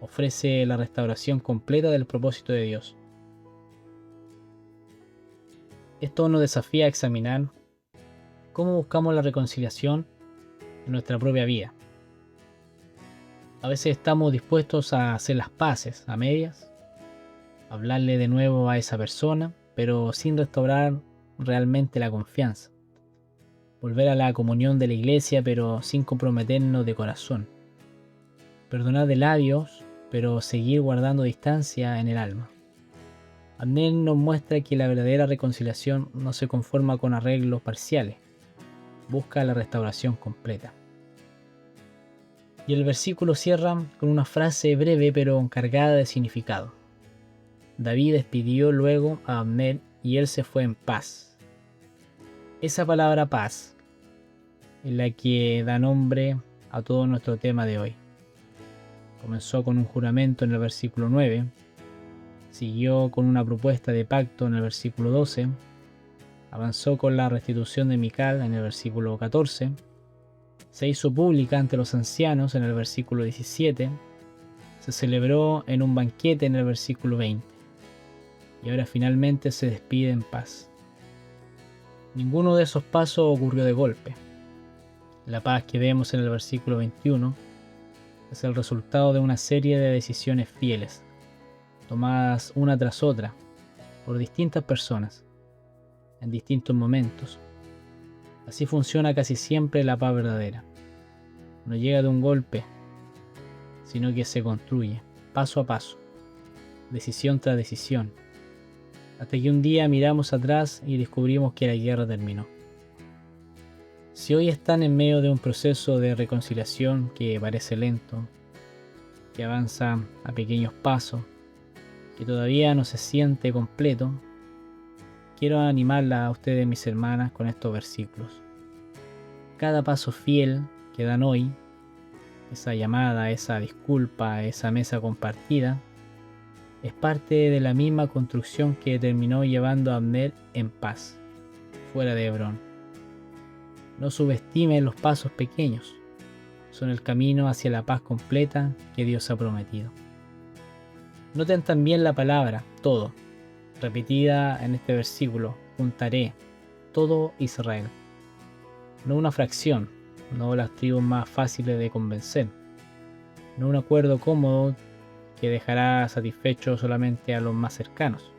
ofrece la restauración completa del propósito de Dios. Esto nos desafía a examinar cómo buscamos la reconciliación en nuestra propia vida. A veces estamos dispuestos a hacer las paces a medias, hablarle de nuevo a esa persona, pero sin restaurar realmente la confianza. Volver a la comunión de la iglesia, pero sin comprometernos de corazón. Perdonar de labios, pero seguir guardando distancia en el alma. Abner nos muestra que la verdadera reconciliación no se conforma con arreglos parciales, busca la restauración completa. Y el versículo cierra con una frase breve pero cargada de significado. David despidió luego a Abner y él se fue en paz. Esa palabra paz es la que da nombre a todo nuestro tema de hoy. Comenzó con un juramento en el versículo 9, siguió con una propuesta de pacto en el versículo 12, avanzó con la restitución de Mical en el versículo 14, se hizo pública ante los ancianos en el versículo 17, se celebró en un banquete en el versículo 20, y ahora finalmente se despide en paz. Ninguno de esos pasos ocurrió de golpe. La paz que vemos en el versículo 21 es el resultado de una serie de decisiones fieles, tomadas una tras otra por distintas personas, en distintos momentos. Así funciona casi siempre la paz verdadera. No llega de un golpe, sino que se construye, paso a paso, decisión tras decisión, hasta que un día miramos atrás y descubrimos que la guerra terminó. Si hoy están en medio de un proceso de reconciliación que parece lento, que avanza a pequeños pasos, que todavía no se siente completo, quiero animarla a ustedes, mis hermanas, con estos versículos. Cada paso fiel que dan hoy, esa llamada, esa disculpa, esa mesa compartida, es parte de la misma construcción que terminó llevando a Abner en paz, fuera de Hebrón. No subestimen los pasos pequeños, son el camino hacia la paz completa que Dios ha prometido. Noten también la palabra todo, repetida en este versículo, juntaré todo Israel. No una fracción, no las tribus más fáciles de convencer, no un acuerdo cómodo que dejará satisfecho solamente a los más cercanos.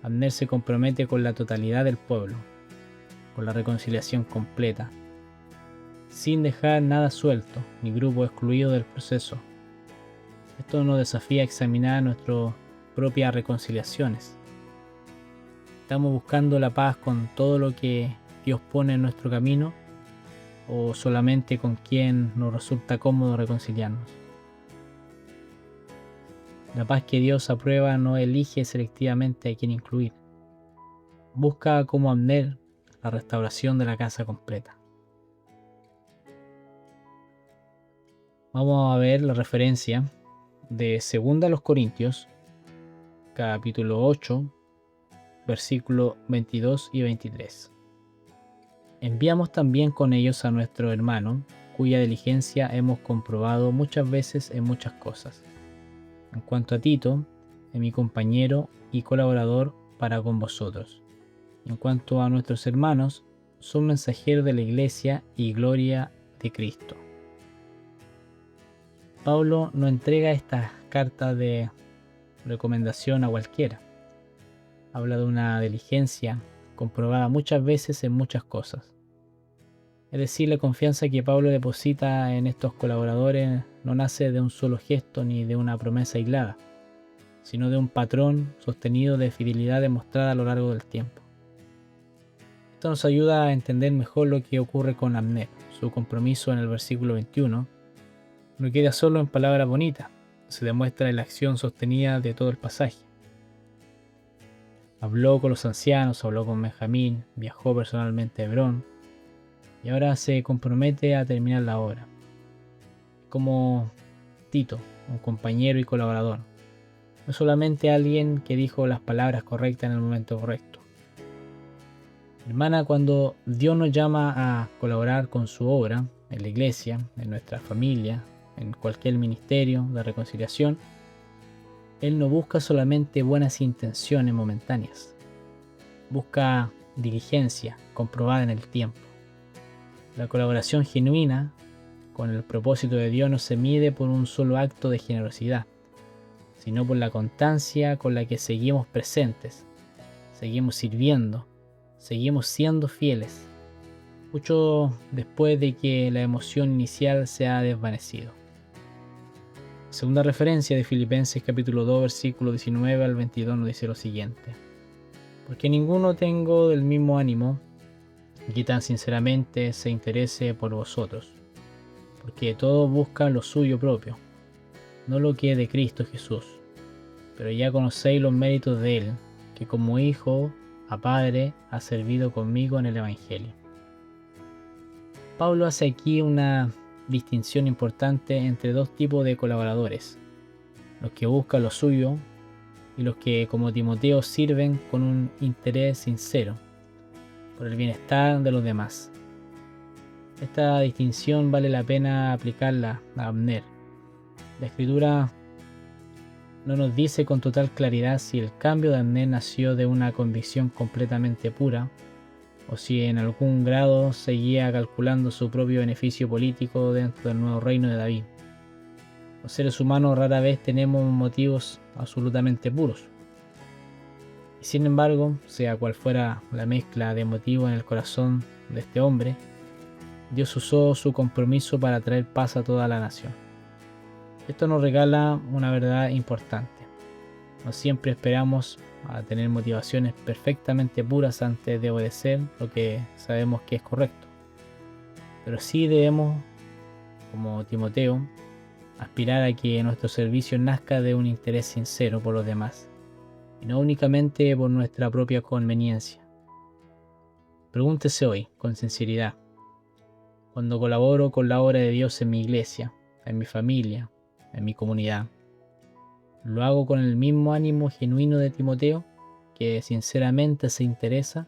Abner se compromete con la totalidad del pueblo, con la reconciliación completa, sin dejar nada suelto ni grupo excluido del proceso. Esto nos desafía a examinar nuestras propias reconciliaciones. ¿Estamos buscando la paz con todo lo que Dios pone en nuestro camino o solamente con quien nos resulta cómodo reconciliarnos? La paz que Dios aprueba no elige selectivamente a quién incluir. Busca como Abner la restauración de la casa completa. Vamos a ver la referencia de 2 Corintios, capítulo 8, versículos 22 y 23. Enviamos también con ellos a nuestro hermano, cuya diligencia hemos comprobado muchas veces en muchas cosas. En cuanto a Tito, es mi compañero y colaborador para con vosotros. En cuanto a nuestros hermanos, son mensajeros de la iglesia y gloria de Cristo. Pablo no entrega estas cartas de recomendación a cualquiera. Habla de una diligencia comprobada muchas veces en muchas cosas. Es decir, la confianza que Pablo deposita en estos colaboradores no nace de un solo gesto ni de una promesa aislada, sino de un patrón sostenido de fidelidad demostrada a lo largo del tiempo. Esto nos ayuda a entender mejor lo que ocurre con Abner. Su compromiso en el versículo 21 no queda solo en palabras bonitas, se demuestra en la acción sostenida de todo el pasaje. Habló con los ancianos, habló con Benjamín, viajó personalmente a Hebrón y ahora se compromete a terminar la obra. Como Tito, un compañero y colaborador. no solamente alguien que dijo las palabras correctas en el momento correcto. Hermana, cuando Dios nos llama a colaborar con su obra, en la iglesia, en nuestra familia, en cualquier ministerio de reconciliación, Él no busca solamente buenas intenciones momentáneas, busca diligencia comprobada en el tiempo. La colaboración genuina con el propósito de Dios no se mide por un solo acto de generosidad, sino por la constancia con la que seguimos presentes, seguimos sirviendo, seguimos siendo fieles, mucho después de que la emoción inicial se ha desvanecido. Segunda referencia de Filipenses capítulo 2, versículo 19 al 22 nos dice lo siguiente: porque ninguno tengo del mismo ánimo y que tan sinceramente se interese por vosotros, porque todos buscan lo suyo propio, no lo que es de Cristo Jesús, pero ya conocéis los méritos de Él, que como hijo a padre ha servido conmigo en el Evangelio. Pablo hace aquí una distinción importante entre dos tipos de colaboradores: los que buscan lo suyo y los que, como Timoteo, sirven con un interés sincero por el bienestar de los demás. Esta distinción vale la pena aplicarla a Abner. La Escritura no nos dice con total claridad si el cambio de Abner nació de una convicción completamente pura o si en algún grado seguía calculando su propio beneficio político dentro del nuevo reino de David. Los seres humanos rara vez tenemos motivos absolutamente puros. Y sin embargo, sea cual fuera la mezcla de motivos en el corazón de este hombre, Dios usó su compromiso para traer paz a toda la nación. Esto nos regala una verdad importante. No siempre esperamos a tener motivaciones perfectamente puras antes de obedecer lo que sabemos que es correcto. Pero sí debemos, como Timoteo, aspirar a que nuestro servicio nazca de un interés sincero por los demás, y no únicamente por nuestra propia conveniencia. Pregúntese hoy, con sinceridad: cuando colaboro con la obra de Dios en mi iglesia, en mi familia, en mi comunidad, ¿lo hago con el mismo ánimo genuino de Timoteo, que sinceramente se interesa,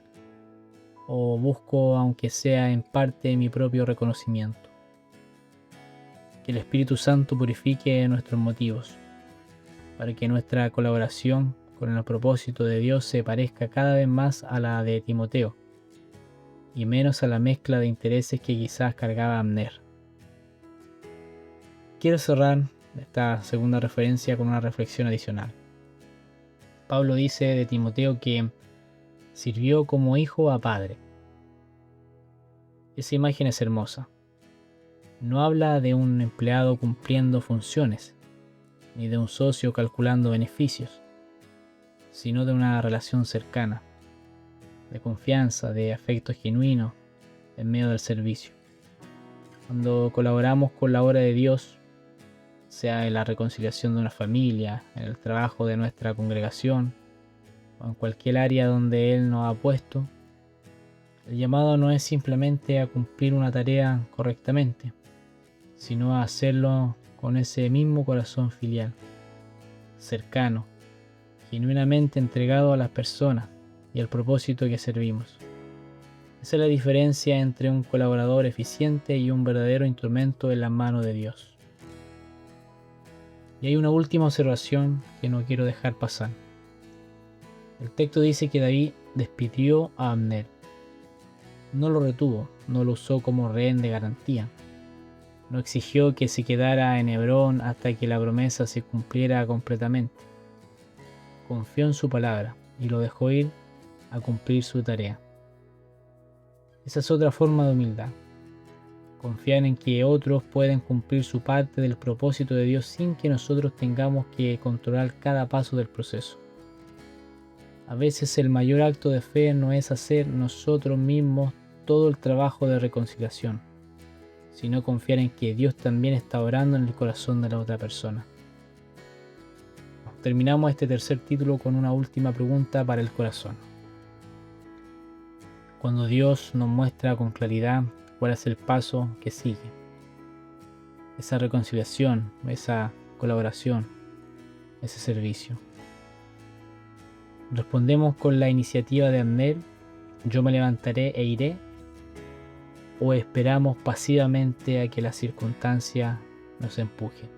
o busco, aunque sea en parte, mi propio reconocimiento? Que el Espíritu Santo purifique nuestros motivos, para que nuestra colaboración con el propósito de Dios se parezca cada vez más a la de Timoteo, y menos a la mezcla de intereses que quizás cargaba Abner. Quiero cerrar esta segunda referencia con una reflexión adicional. Pablo dice de Timoteo que sirvió como hijo a padre. Esa imagen es hermosa. No habla de un empleado cumpliendo funciones, ni de un socio calculando beneficios, sino de una relación cercana, de confianza, de afecto genuino en medio del servicio. Cuando colaboramos con la obra de Dios, sea en la reconciliación de una familia, en el trabajo de nuestra congregación o en cualquier área donde Él nos ha puesto, el llamado no es simplemente a cumplir una tarea correctamente, sino a hacerlo con ese mismo corazón filial, cercano, genuinamente entregado a las personas y al propósito que servimos. Esa es la diferencia entre un colaborador eficiente y un verdadero instrumento en las manos de Dios. Y hay una última observación que no quiero dejar pasar. El texto dice que David despidió a Abner. No lo retuvo, no lo usó como rehén de garantía. No exigió que se quedara en Hebrón hasta que la promesa se cumpliera completamente. Confió en su palabra y lo dejó ir a cumplir su tarea. Esa es otra forma de humildad. Confiar en que otros pueden cumplir su parte del propósito de Dios sin que nosotros tengamos que controlar cada paso del proceso. A veces el mayor acto de fe no es hacer nosotros mismos todo el trabajo de reconciliación, sino confiar en que Dios también está obrando en el corazón de la otra persona. Terminamos este tercer título con una última pregunta para el corazón. Cuando Dios nos muestra con claridad cuál es el paso que sigue, esa reconciliación, esa colaboración, ese servicio. ¿Respondemos con la iniciativa de Abner, yo me levantaré e iré? ¿O esperamos pasivamente a que la circunstancia nos empuje?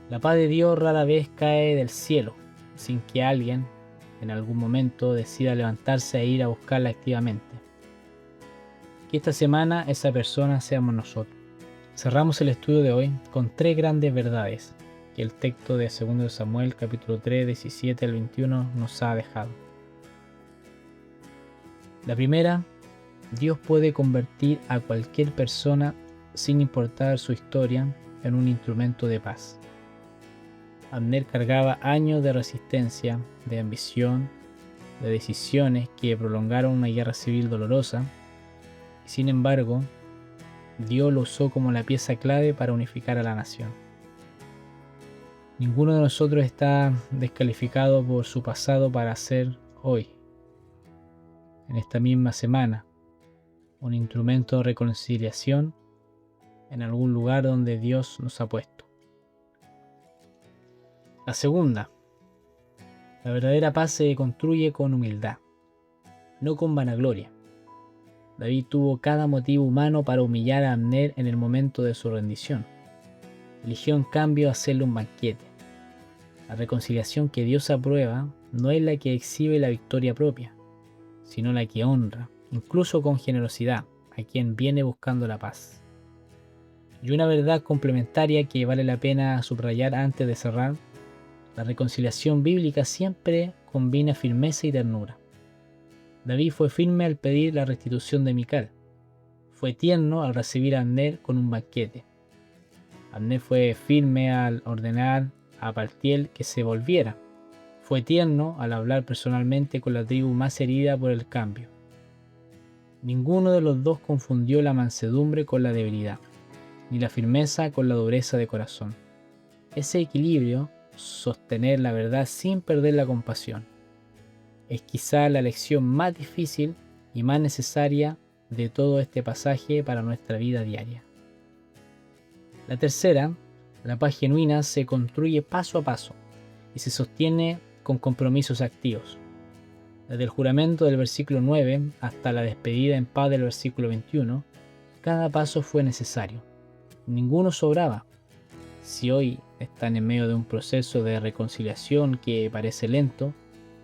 La paz de Dios rara vez cae del cielo sin que alguien en algún momento decida levantarse e ir a buscarla activamente. Que esta semana esa persona seamos nosotros. Cerramos el estudio de hoy con 3 grandes verdades que el texto de 2 Samuel capítulo 3, 17 al 21 nos ha dejado. La primera, Dios puede convertir a cualquier persona sin importar su historia en un instrumento de paz. Abner cargaba años de resistencia, de ambición, de decisiones que prolongaron una guerra civil dolorosa, y sin embargo, Dios lo usó como la pieza clave para unificar a la nación. Ninguno de nosotros está descalificado por su pasado para ser hoy, en esta misma semana, un instrumento de reconciliación en algún lugar donde Dios nos ha puesto. La segunda, la verdadera paz se construye con humildad, no con vanagloria. David tuvo cada motivo humano para humillar a Abner en el momento de su rendición. Eligió en cambio hacerle un banquete. La reconciliación que Dios aprueba no es la que exhibe la victoria propia, sino la que honra, incluso con generosidad, a quien viene buscando la paz. Y una verdad complementaria que vale la pena subrayar antes de cerrar: la reconciliación bíblica siempre combina firmeza y ternura. David fue firme al pedir la restitución de Mical. Fue tierno al recibir a Abner con un banquete. Abner fue firme al ordenar a Paltiel que se volviera. Fue tierno al hablar personalmente con la tribu más herida por el cambio. Ninguno de los dos confundió la mansedumbre con la debilidad, ni la firmeza con la dureza de corazón. Ese equilibrio, sostener la verdad sin perder la compasión, es quizá la lección más difícil y más necesaria de todo este pasaje para nuestra vida diaria. La tercera, la paz genuina se construye paso a paso y se sostiene con compromisos activos. Desde el juramento del versículo 9 hasta la despedida en paz del versículo 21, cada paso fue necesario. Ninguno sobraba. Si hoy están en medio de un proceso de reconciliación que parece lento,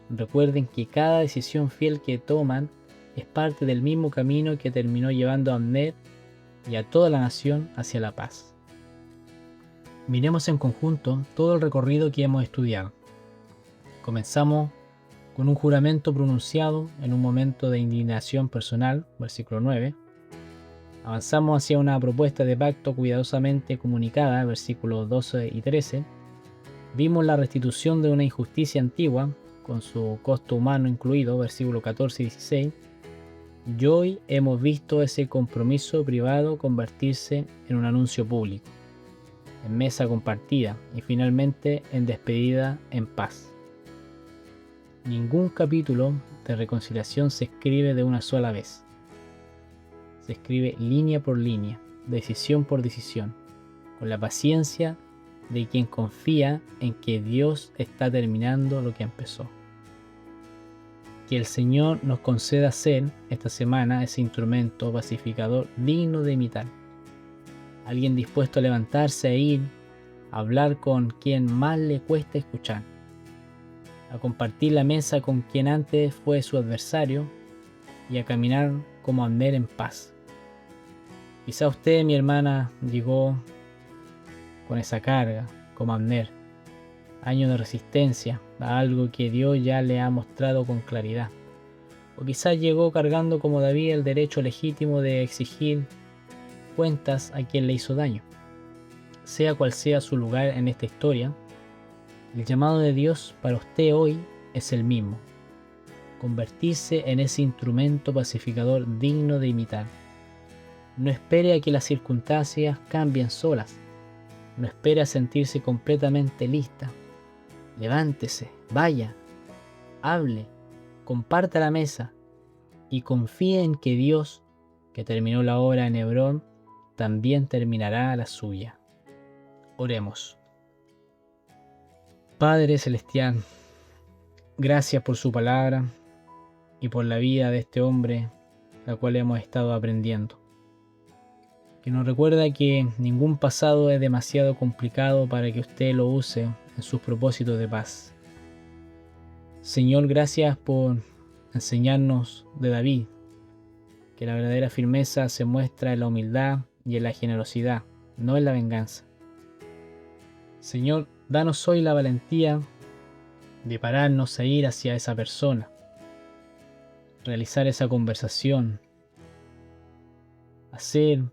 recuerden que cada decisión fiel que toman es parte del mismo camino que terminó llevando a Abner y a toda la nación hacia la paz. Miremos en conjunto todo el recorrido que hemos estudiado. Comenzamos con un juramento pronunciado en un momento de indignación personal, versículo 9. Avanzamos hacia una propuesta de pacto cuidadosamente comunicada, versículos 12 y 13. Vimos la restitución de una injusticia antigua, con su costo humano incluido, versículos 14 y 16. Y hoy hemos visto ese compromiso privado convertirse en un anuncio público, en mesa compartida y finalmente en despedida en paz. Ningún capítulo de reconciliación se escribe de una sola vez. Se escribe línea por línea, decisión por decisión, con la paciencia de quien confía en que Dios está terminando lo que empezó. Que el Señor nos conceda ser esta semana ese instrumento pacificador digno de imitar. Alguien dispuesto a levantarse e ir a hablar con quien más le cuesta escuchar, a compartir la mesa con quien antes fue su adversario y a caminar como Abner en paz. Quizá usted, mi hermana, llegó con esa carga, como Abner, años de resistencia a algo que Dios ya le ha mostrado con claridad. O quizás llegó cargando como David el derecho legítimo de exigir cuentas a quien le hizo daño. Sea cual sea su lugar en esta historia, el llamado de Dios para usted hoy es el mismo: convertirse en ese instrumento pacificador digno de imitar. No espere a que las circunstancias cambien solas. No espere a sentirse completamente lista. Levántese, vaya, hable, comparta la mesa y confíe en que Dios, que terminó la obra en Hebrón, también terminará la suya. Oremos. Padre Celestial, gracias por su palabra y por la vida de este hombre, la cual hemos estado aprendiendo. Que nos recuerda que ningún pasado es demasiado complicado para que usted lo use en sus propósitos de paz. Señor, gracias por enseñarnos de David, que la verdadera firmeza se muestra en la humildad y en la generosidad, no en la venganza. Señor, danos hoy la valentía de pararnos a ir hacia esa persona, realizar esa conversación, hacer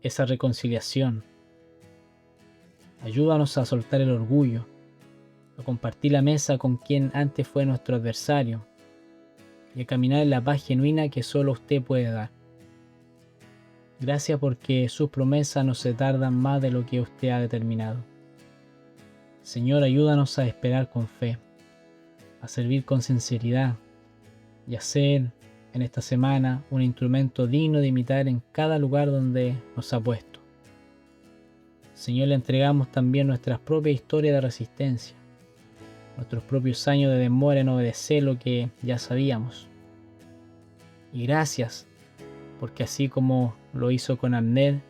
esa reconciliación. Ayúdanos a soltar el orgullo, a compartir la mesa con quien antes fue nuestro adversario y a caminar en la paz genuina que solo usted puede dar. Gracias porque sus promesas no se tardan más de lo que usted ha determinado. Señor, ayúdanos a esperar con fe, a servir con sinceridad y a ser en esta semana un instrumento digno de imitar en cada lugar donde nos ha puesto. Señor, le entregamos también nuestras propias historias de resistencia, nuestros propios años de demora en obedecer lo que ya sabíamos. Y gracias, porque así como lo hizo con Abner,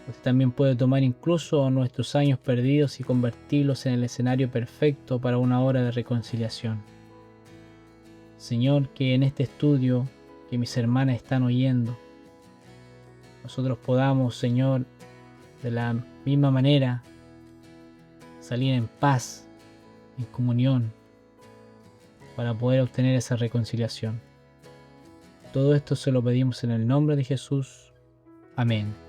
usted también puede tomar incluso nuestros años perdidos y convertirlos en el escenario perfecto para una hora de reconciliación. Señor, que en este estudio que mis hermanas están oyendo, nosotros podamos, Señor, de la misma manera, salir en paz, en comunión, para poder obtener esa reconciliación. Todo esto se lo pedimos en el nombre de Jesús. Amén.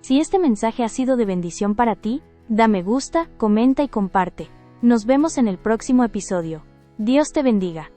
Si este mensaje ha sido de bendición para ti, da me gusta, comenta y comparte. Nos vemos en el próximo episodio. Dios te bendiga.